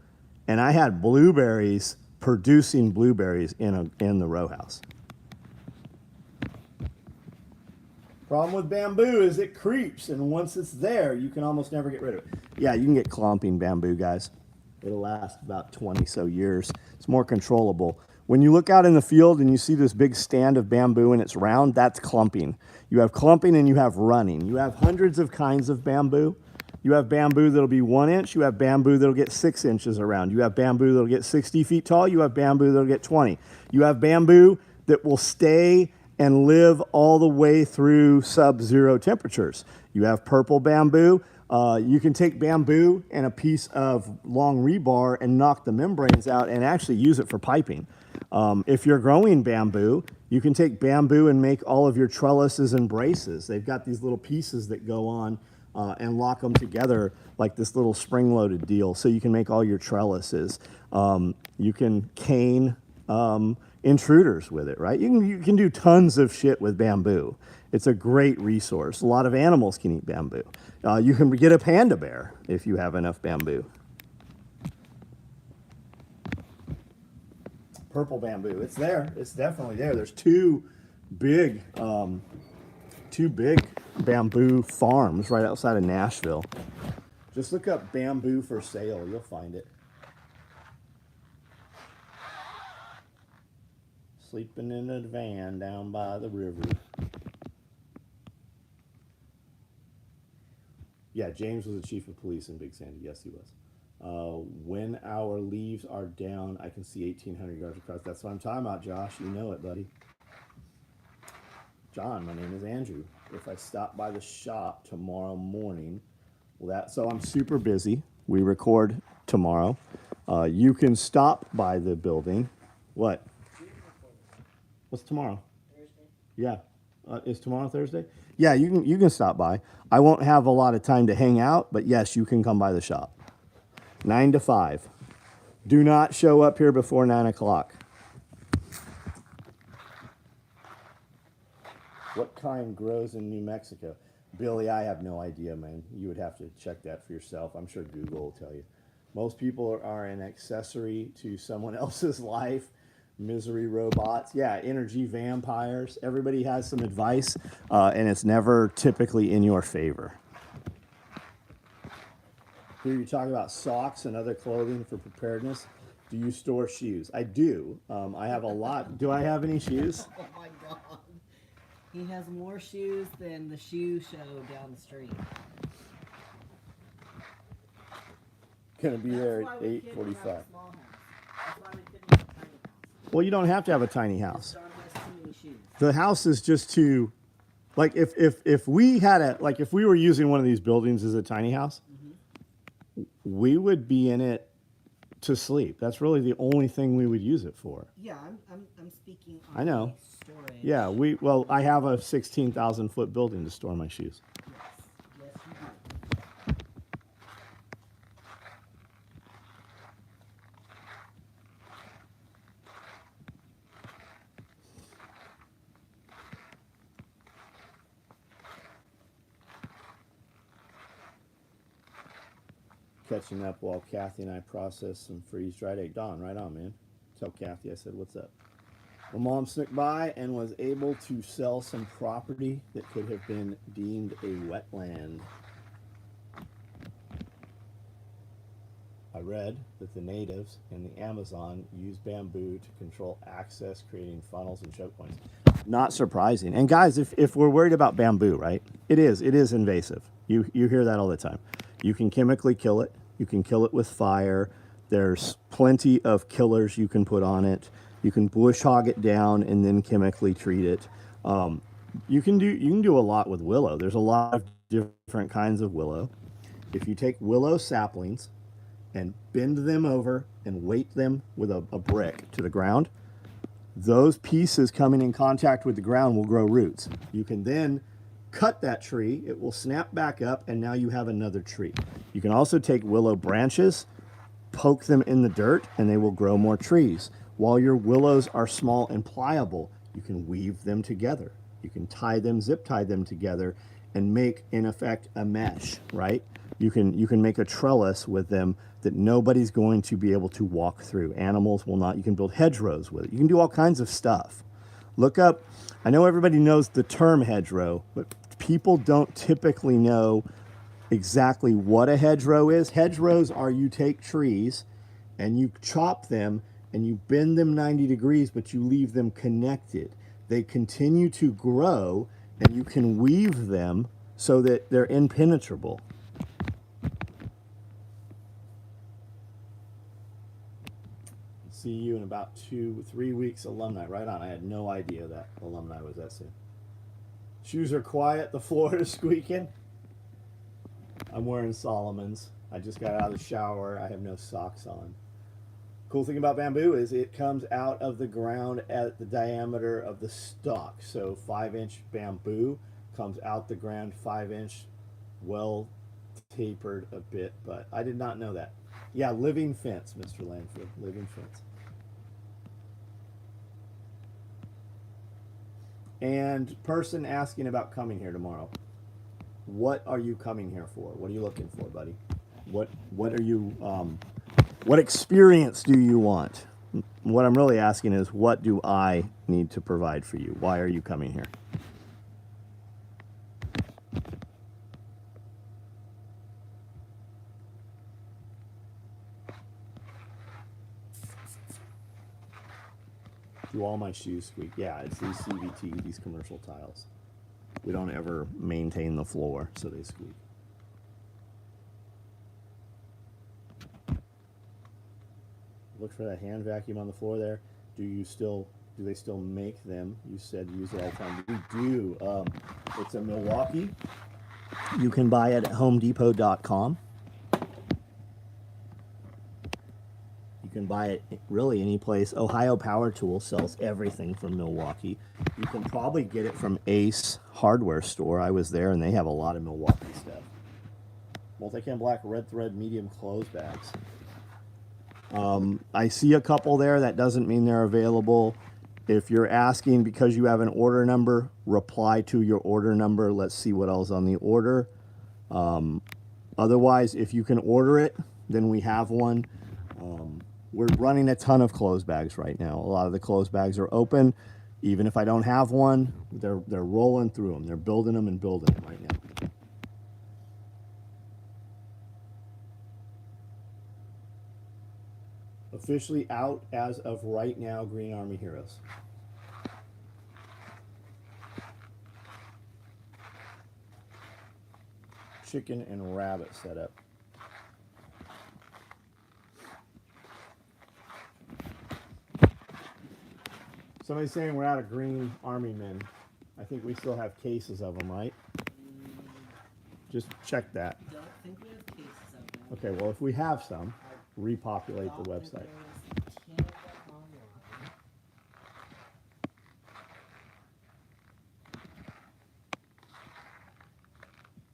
and I had blueberries, producing blueberries in the row house. Problem with bamboo is it creeps, and once it's there, you can almost never get rid of it. Yeah, you can get clumping bamboo, guys. It'll last about 20 so years. It's more controllable. When you look out in the field and you see this big stand of bamboo and it's round, that's clumping. You have clumping and you have running. You have hundreds of kinds of bamboo. You have bamboo that'll be 1 inch. You have bamboo that'll get 6 inches around. You have bamboo that'll get 60 feet tall. You have bamboo that'll get 20. You have bamboo that will stay and live all the way through sub-zero temperatures. You have purple bamboo. You can take bamboo and a piece of long rebar and knock the membranes out and actually use it for piping. If you're growing bamboo, you can take bamboo and make all of your trellises and braces. They've got these little pieces that go on and lock them together like this little spring-loaded deal, so you can make all your trellises. You can cane intruders with it, right? You can do tons of shit with bamboo. It's a great resource. A lot of animals can eat bamboo. You can get a panda bear if you have enough bamboo. Purple bamboo, it's there. It's definitely there. There's two big bamboo farms right outside of Nashville. Just look up bamboo for sale. You'll find it. Sleeping in a van down by the river. Yeah, James was the chief of police in Big Sandy. Yes, he was. When our leaves are down, I can see 1,800 yards across. That's what I'm talking about, Josh. You know it, buddy. John, my name is Andrew. If I stop by the shop tomorrow morning, so I'm super busy. We record tomorrow. You can stop by the building. What? What's tomorrow? Thursday. Yeah. Is tomorrow Thursday? Yeah, you can stop by. I won't have a lot of time to hang out, but yes, you can come by the shop. 9 to 5. Do not show up here before 9 o'clock. What kind grows in New Mexico? Billy, I have no idea, man. You would have to check that for yourself. I'm sure Google will tell you. Most people are an accessory to someone else's life. Misery robots. Yeah, energy vampires. Everybody has some advice, and it's never typically in your favor. Here you talk about socks and other clothing for preparedness. Do you store shoes? I do. I have a lot. Do I have any shoes? Oh my God. He has more shoes than the shoe show down the street. Gonna be there at 8:45. Well, you don't have to have a tiny house. The house is just to, like, if we had if we were using one of these buildings as a tiny house, we would be in it to sleep. That's really the only thing we would use it for. Yeah, I'm speaking on I know. Storage. Yeah, I have a 16,000 foot building to store my shoes. Yes, you do. Catching up while Kathy and I process some freeze-dried egg. Don, right on, man. Tell Kathy I said, what's up? My mom snuck by and was able to sell some property that could have been deemed a wetland. I read that the natives in the Amazon use bamboo to control access, creating funnels and choke points. Not surprising. And guys, if we're worried about bamboo, right? It is invasive. You hear that all the time. You can chemically kill it. You can kill it with fire. There's plenty of killers you can put on it. You can bush hog it down and then chemically treat it. You can do a lot with willow. There's a lot of different kinds of willow. If you take willow saplings and bend them over and weight them with a brick to the ground, those pieces coming in contact with the ground will grow roots. You can then cut that tree, it will snap back up, and now you have another tree. You can also take willow branches, poke them in the dirt, and they will grow more trees. While your willows are small and pliable, you can weave them together. You can tie them, zip tie them together, and make, in effect, a mesh, right? You can make a trellis with them that nobody's going to be able to walk through. Animals will not. You can build hedgerows with it. You can do all kinds of stuff. Look up, I know everybody knows the term hedgerow, but people don't typically know exactly what a hedgerow is. Hedgerows are you take trees and you chop them and you bend them 90 degrees, but you leave them connected. They continue to grow and you can weave them so that they're impenetrable. See you in about 2-3 weeks, alumni. Right on. I had no idea that alumni was that soon. Shoes are quiet. The floor is squeaking. I'm wearing Solomon's. I just got out of the shower. I have no socks on. Cool thing about bamboo is it comes out of the ground at the diameter of the stalk. So 5-inch bamboo comes out the ground 5-inch, well tapered a bit, but I did not know that. Yeah, living fence, Mr. Lanfield, living fence. And person asking about coming here tomorrow. What are you coming here for? What are you looking for, buddy? What are you what experience do you want? What I'm really asking is, what do I need to provide for you? Why are you coming here? Do all my shoes squeak? Yeah, it's these CVT, these commercial tiles. We don't ever maintain the floor, so they squeak. look for that hand vacuum on the floor there. Do they still make them? You said you use it all the time. We do. It's a Milwaukee. You can buy it at homedepot.com. You can buy it really any place. Ohio Power Tool sells everything from Milwaukee. You can probably get it from Ace Hardware Store. I was there and they have a lot of Milwaukee stuff. Multicam black red thread medium clothes bags. I see a couple there. That doesn't mean they're available. If you're asking because you have an order number, reply to your order number. Let's see what else on the order. Otherwise, if you can order it, then we have one. We're running a ton of clothes bags right now. A lot of the clothes bags are open. Even if I don't have one, they're rolling through them. They're building them and building them right now. Officially out as of right now, Green Army Heroes. Chicken and rabbit setup. Somebody's saying we're out of Green Army men. I think we still have cases of them, right? Just check that. Don't think we have cases of them. Okay, well, if we have some, repopulate the website.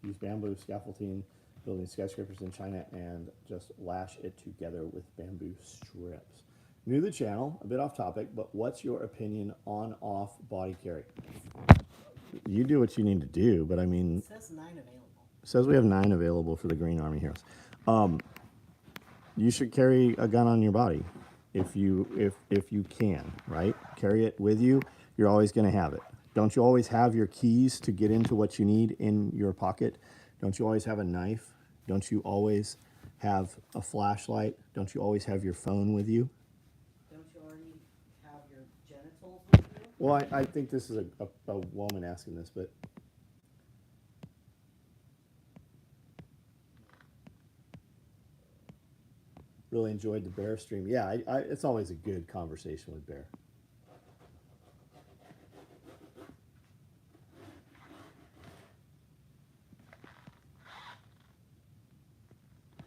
Use bamboo scaffolding, building skyscrapers in China, and just lash it together with bamboo strips. New to the channel, a bit off topic, but what's your opinion on off body carry? You do what you need to do, but I mean, It says 9 available. it says we have 9 available for the Green Army Heroes. You should carry a gun on your body if you can, right? Carry it with you. You're always going to have it. Don't you always have your keys to get into what you need in your pocket? Don't you always have a knife? Don't you always have a flashlight? Don't you always have your phone with you? Don't you already have your genitals with you? Well, I think this is a woman asking this, but really enjoyed the Bear stream. Yeah, it's always a good conversation with Bear.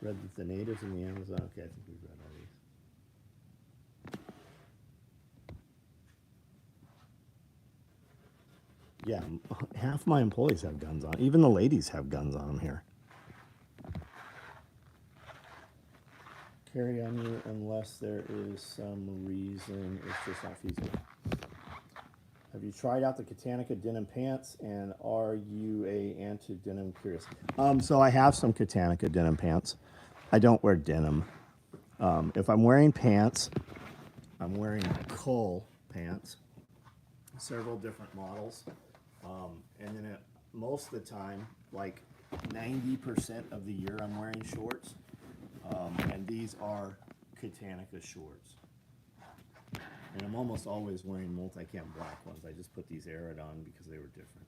Read the natives in the Amazon. Okay, I think we've read all these. Yeah, half my employees have guns on. Even the ladies have guns on them here. Carry on you unless there is some reason it's just not feasible. Have you tried out the Katanica denim pants, and are you a anti-denim curious? So I have some Katanica denim pants. I don't wear denim. If I'm wearing pants, I'm wearing Kull pants, several different models. And then most of the time, like 90% of the year, I'm wearing shorts. And these are Katanica shorts. And I'm almost always wearing multicam black ones. I just put these Arid on because they were different.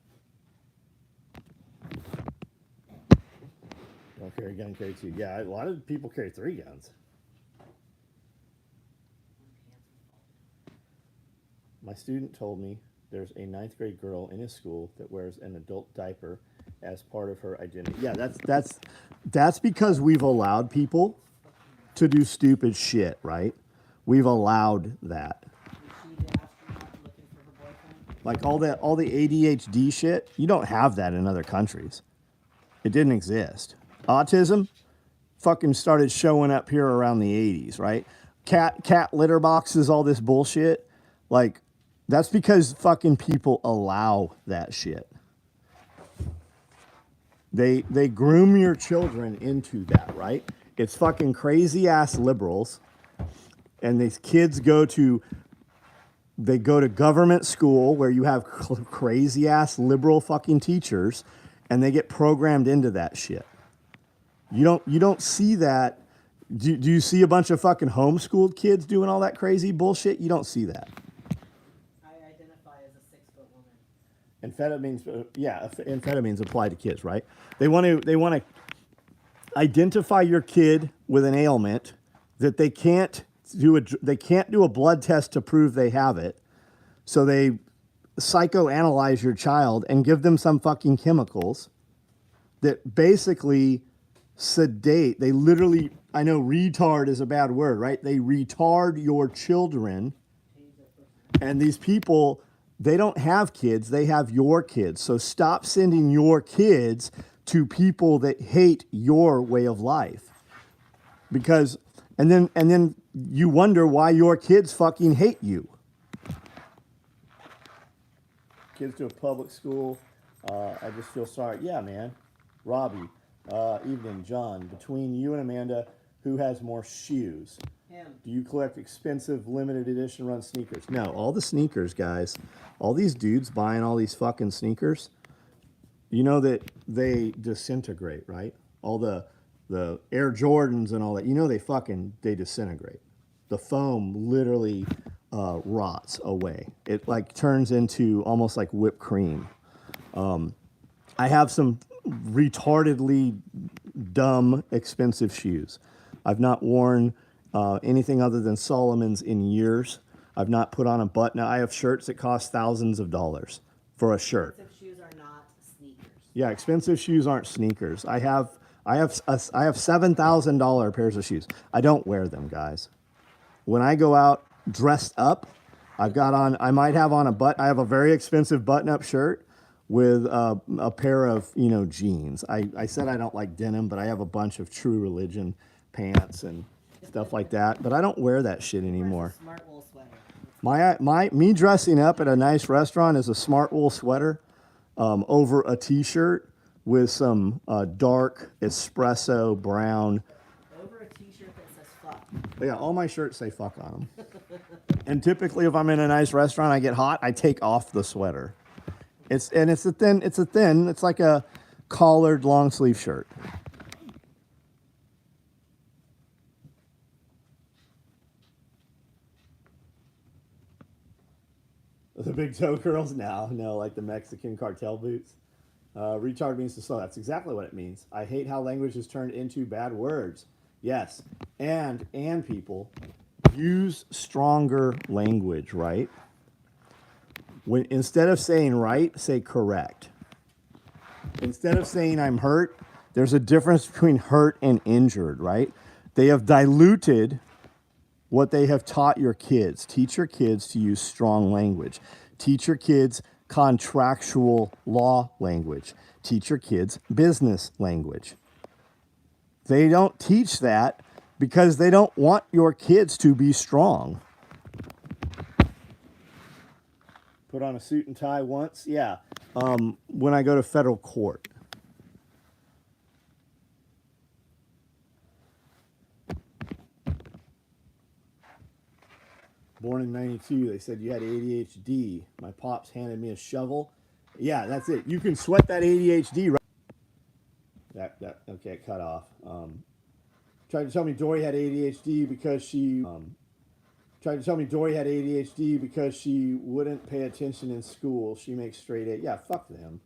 Don't carry a gun, carry 2. Yeah, a lot of people carry 3 guns. My student told me there's a 9th grade girl in his school that wears an adult diaper as part of her identity. Yeah, that's because we've allowed people to do stupid shit, right? We've allowed that. Like all the ADHD shit, you don't have that in other countries. It didn't exist. Autism fucking started showing up here around the 80s, right? Cat litter boxes, all this bullshit. Like, that's because fucking people allow that shit. They groom your children into that, right? It's fucking crazy ass liberals, and these kids go to government school where you have crazy ass liberal fucking teachers, and they get programmed into that shit. You don't see that. Do you see a bunch of fucking homeschooled kids doing all that crazy bullshit? You don't see that. I identify as a 6'1" woman. Amphetamines apply to kids, right? They want to identify your kid with an ailment that they can't they can't do a blood test to prove they have it. So they psychoanalyze your child and give them some fucking chemicals that basically sedate. They literally, I know retard is a bad word, right? They retard your children. And these people, they don't have kids, they have your kids. So stop sending your kids to people that hate your way of life. Because and then you wonder why your kids fucking hate you. Kids to a public school, I just feel sorry. Yeah, man. Robbie, evening, John. Between you and Amanda, who has more shoes? Him. Do you collect expensive limited edition run sneakers? No, all the sneakers, guys. All these dudes buying all these fucking sneakers, you know that they disintegrate, right? All the Air Jordans and all that, you know they disintegrate. The foam literally rots away. It like turns into almost like whipped cream. I have some retardedly dumb, expensive shoes. I've not worn anything other than Solomon's in years. I've not put on a button. I have shirts that cost thousands of dollars for a shirt. Expensive shoes are not sneakers. Yeah, expensive shoes aren't sneakers. I have $7,000 pairs of shoes. I don't wear them, guys. When I go out dressed up, I might have on I have a very expensive button-up shirt with a pair of, jeans. I said I don't like denim, but I have a bunch of True Religion pants and stuff like that. But I don't wear that shit anymore. Smart wool sweater. Me dressing up at a nice restaurant is a smart wool sweater over a t-shirt with some dark espresso brown. Over a t-shirt that says fuck. Yeah, all my shirts say fuck on them. And typically, if I'm in a nice restaurant, I get hot, I take off the sweater. It's like a collared long sleeve shirt. The big toe curls? No, like the Mexican cartel boots. Retard means to slow. That's exactly what it means. I hate how language is turned into bad words. Yes, and people use stronger language, right? When instead of saying right, say correct. Instead of saying I'm hurt, there's a difference between hurt and injured, right? They have diluted what they have taught your kids. Teach your kids to use strong language. Teach your kids contractual law language. Teach your kids business language. They don't teach that because they don't want your kids to be strong. Put on a suit and tie once? Yeah. When I go to federal court. Born in 92, they said you had ADHD. My pops handed me a shovel. Yeah, that's it. You can sweat that ADHD, right? Okay, it cut off. Tried to tell me Dory had ADHD because she wouldn't pay attention in school. She makes straight A. Yeah, fuck them.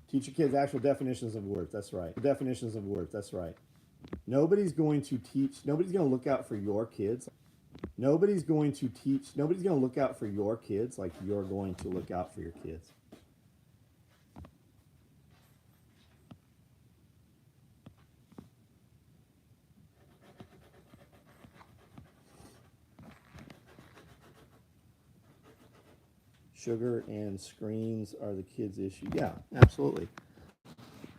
Teach your kids actual definitions of worth. That's right. Definitions of worth. That's right. Nobody's going to look out for your kids. Nobody's going to look out for your kids like you're going to look out for your kids. Sugar and screens are the kids' issue. Yeah, absolutely.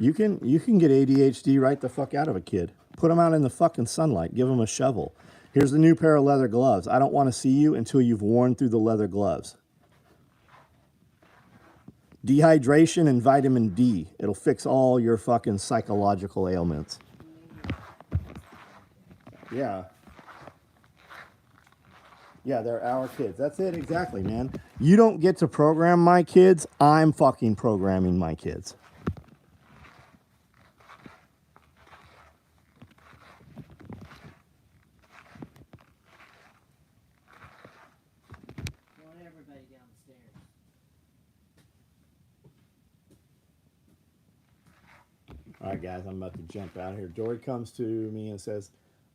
You can get ADHD right the fuck out of a kid. Put them out in the fucking sunlight. Give them a shovel. Here's the new pair of leather gloves. I don't want to see you until you've worn through the leather gloves. Dehydration and vitamin D. It'll fix all your fucking psychological ailments. Yeah. Yeah, they're our kids. That's it, exactly, man. You don't get to program my kids. I'm fucking programming my kids. Want everybody downstairs. All right, guys, I'm about to jump out here. Dory comes to me and says,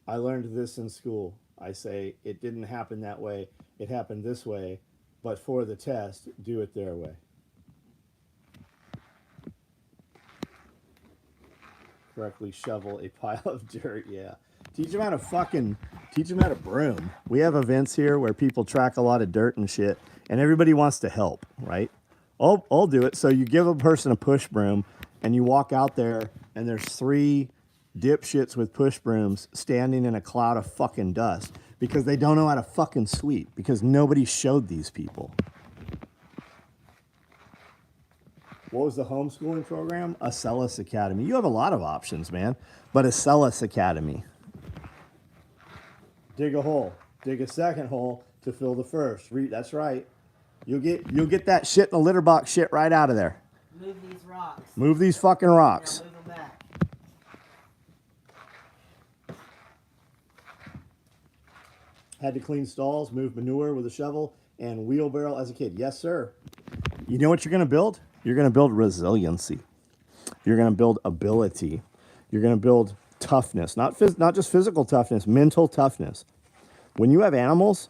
I learned this in school. I say it didn't happen that way. It happened this way, but for the test, do it their way. Correctly shovel a pile of dirt. Yeah. Teach them how to broom. We have events here where people track a lot of dirt and shit, and everybody wants to help, right? I'll do it. So you give a person a push broom, and you walk out there, and there's 3 dipshits with push brooms standing in a cloud of fucking dust because they don't know how to fucking sweep because nobody showed these people. What was the homeschooling program? Acellus Academy. You have a lot of options, man, but Acellus Academy. Dig a hole. Dig a second hole to fill the first. That's right. You'll get that shit in the litter box shit right out of there. Move these rocks. Move these fucking rocks. Yeah, move them back. Had to clean stalls, move manure with a shovel, and wheelbarrow as a kid. Yes, sir. You know what you're going to build? You're going to build resiliency. You're going to build ability. You're going to build toughness, not just physical toughness, mental toughness. When you have animals,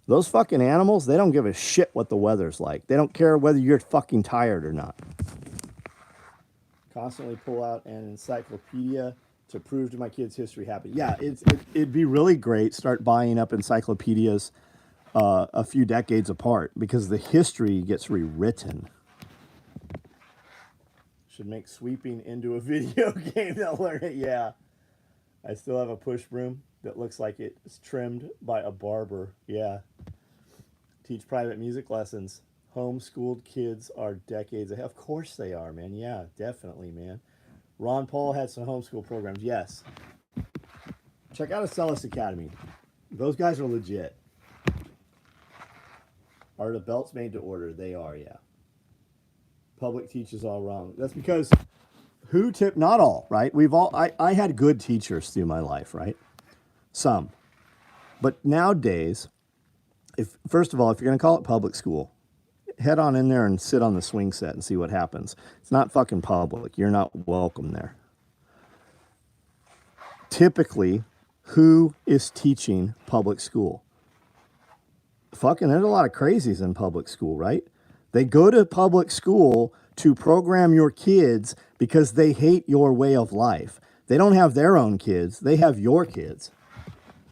those fucking animals, they don't give a shit what the weather's like. They don't care whether you're fucking tired or not. Constantly pull out an encyclopedia to prove to my kids history happened. Yeah, it'd be really great. Start buying up encyclopedias a few decades apart because the history gets rewritten. Should make sweeping into a video game. They'll learn it. Yeah. I still have a push broom that looks like it's trimmed by a barber. Yeah. Teach private music lessons. Homeschooled kids are decades ahead. Of course they are, man. Yeah, definitely, man. Ron Paul had some homeschool programs. Yes. Check out Acellus Academy. Those guys are legit. Are the belts made to order? They are, yeah. Public teaches all wrong. That's because not all, right? I had good teachers through my life, right? Some. But nowadays, first of all, if you're going to call it public school, head on in there and sit on the swing set and see what happens. It's not fucking public. You're not welcome there. Typically, who is teaching public school? Fucking, there's a lot of crazies in public school, right? They go to public school to program your kids because they hate your way of life. They don't have their own kids. They have your kids.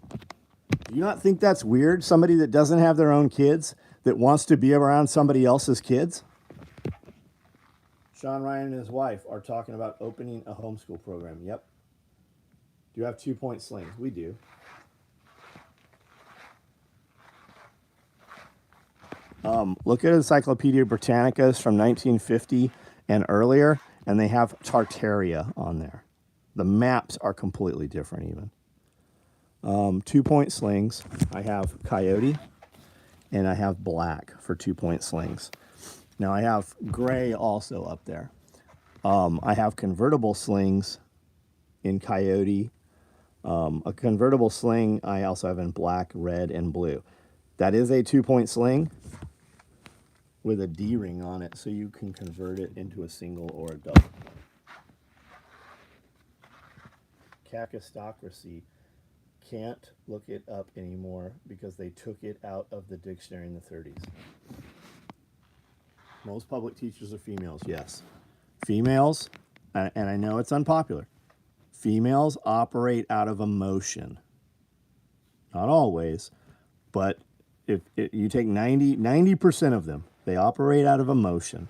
Do you not think that's weird? Somebody that doesn't have their own kids that wants to be around somebody else's kids? Sean Ryan and his wife are talking about opening a homeschool program. Yep. Do you have 2-point slings? We do. Look at Encyclopedia Britannicas from 1950 and earlier, and they have Tartaria on there. The maps are completely different even. 2-point slings. I have Coyote, and I have black for 2-point slings. Now I have gray also up there. I have convertible slings in Coyote. A convertible sling I also have in black, red, and blue. That is a 2-point sling with a D-ring on it, so you can convert it into a single or a double. Kakistocracy. Can't look it up anymore because they took it out of the dictionary in the 30s. Most public teachers are females, yes. Females, and I know it's unpopular, females operate out of emotion. Not always, but if you take 90% of them, they operate out of emotion.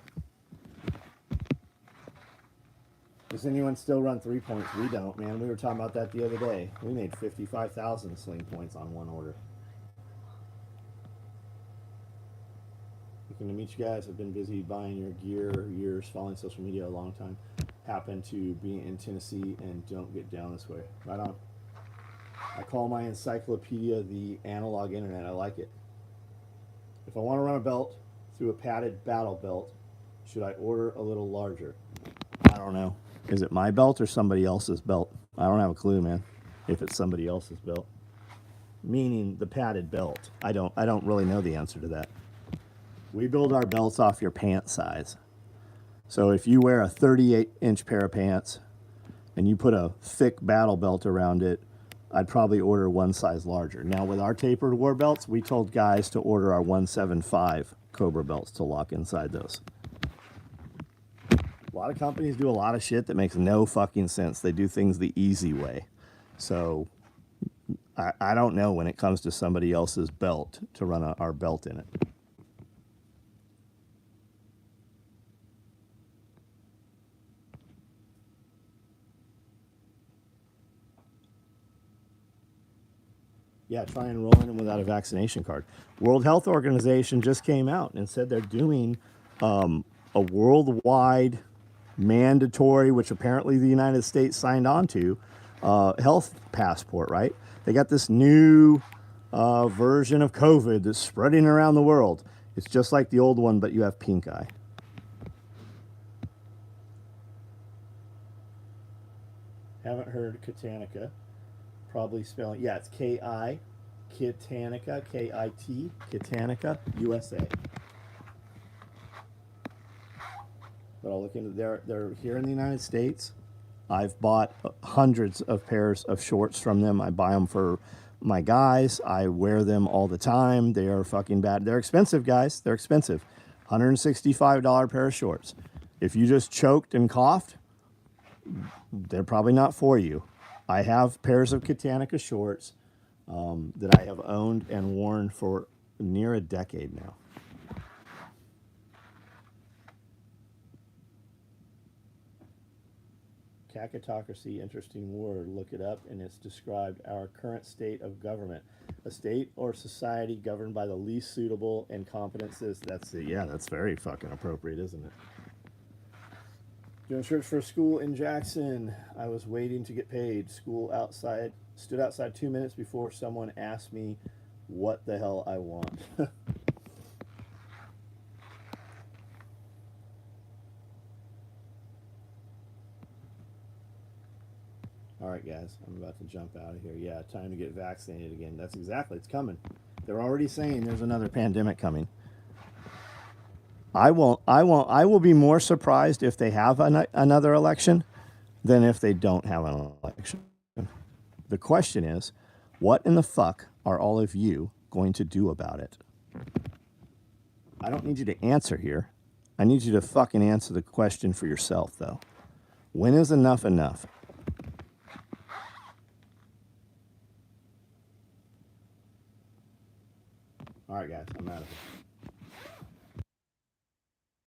Does anyone still run 3 points? We don't, man. We were talking about that the other day. We made 55,000 sling points on one order. Looking to meet you guys. I've been busy buying your gear, years, following social media a long time. Happen to be in Tennessee and don't get down this way. Right on. I call my encyclopedia the analog internet. I like it. If I want to run a belt through a padded battle belt, should I order a little larger? I don't know. Is it my belt or somebody else's belt? I don't have a clue, man. If it's somebody else's belt. Meaning the padded belt. I don't really know the answer to that. We build our belts off your pant size. So if you wear a 38-inch pair of pants and you put a thick battle belt around it, I'd probably order one size larger. Now, with our tapered war belts, we told guys to order our 175 Cobra belts to lock inside those. A lot of companies do a lot of shit that makes no fucking sense. They do things the easy way. So I don't know when it comes to somebody else's belt to run our belt in it. Yeah, try enrolling them without a vaccination card. World Health Organization just came out and said they're doing a worldwide mandatory, which apparently the United States signed on to, health passport, right? They got this new version of COVID that's spreading around the world. It's just like the old one, but you have pink eye. Haven't heard Kitanica. Probably spelling, yeah, it's K-I, Kitanica, K-I-T, Kitanica, USA. But I'll look into, they're here in the United States. I've bought hundreds of pairs of shorts from them. I buy them for my guys. I wear them all the time. They are fucking bad. They're expensive, guys. They're expensive. $165 pair of shorts. If you just choked and coughed, they're probably not for you. I have pairs of Kitanica shorts that I have owned and worn for near a decade now. Kakatocracy, interesting word. Look it up, and it's described our current state of government. A state or society governed by the least suitable and competent citizens. That's it. Yeah, that's very fucking appropriate, isn't it? Doing search for a school in Jackson. I was waiting to get paid. School outside. Stood outside 2 minutes before someone asked me what the hell I want. All right, guys, I'm about to jump out of here. Yeah, time to get vaccinated again. That's exactly, it's coming. They're already saying there's another pandemic coming. I will be more surprised if they have another election than if they don't have an election. The question is, what in the fuck are all of you going to do about it? I don't need you to answer here. I need you to fucking answer the question for yourself, though. When is enough enough? All right, guys, I'm out of here.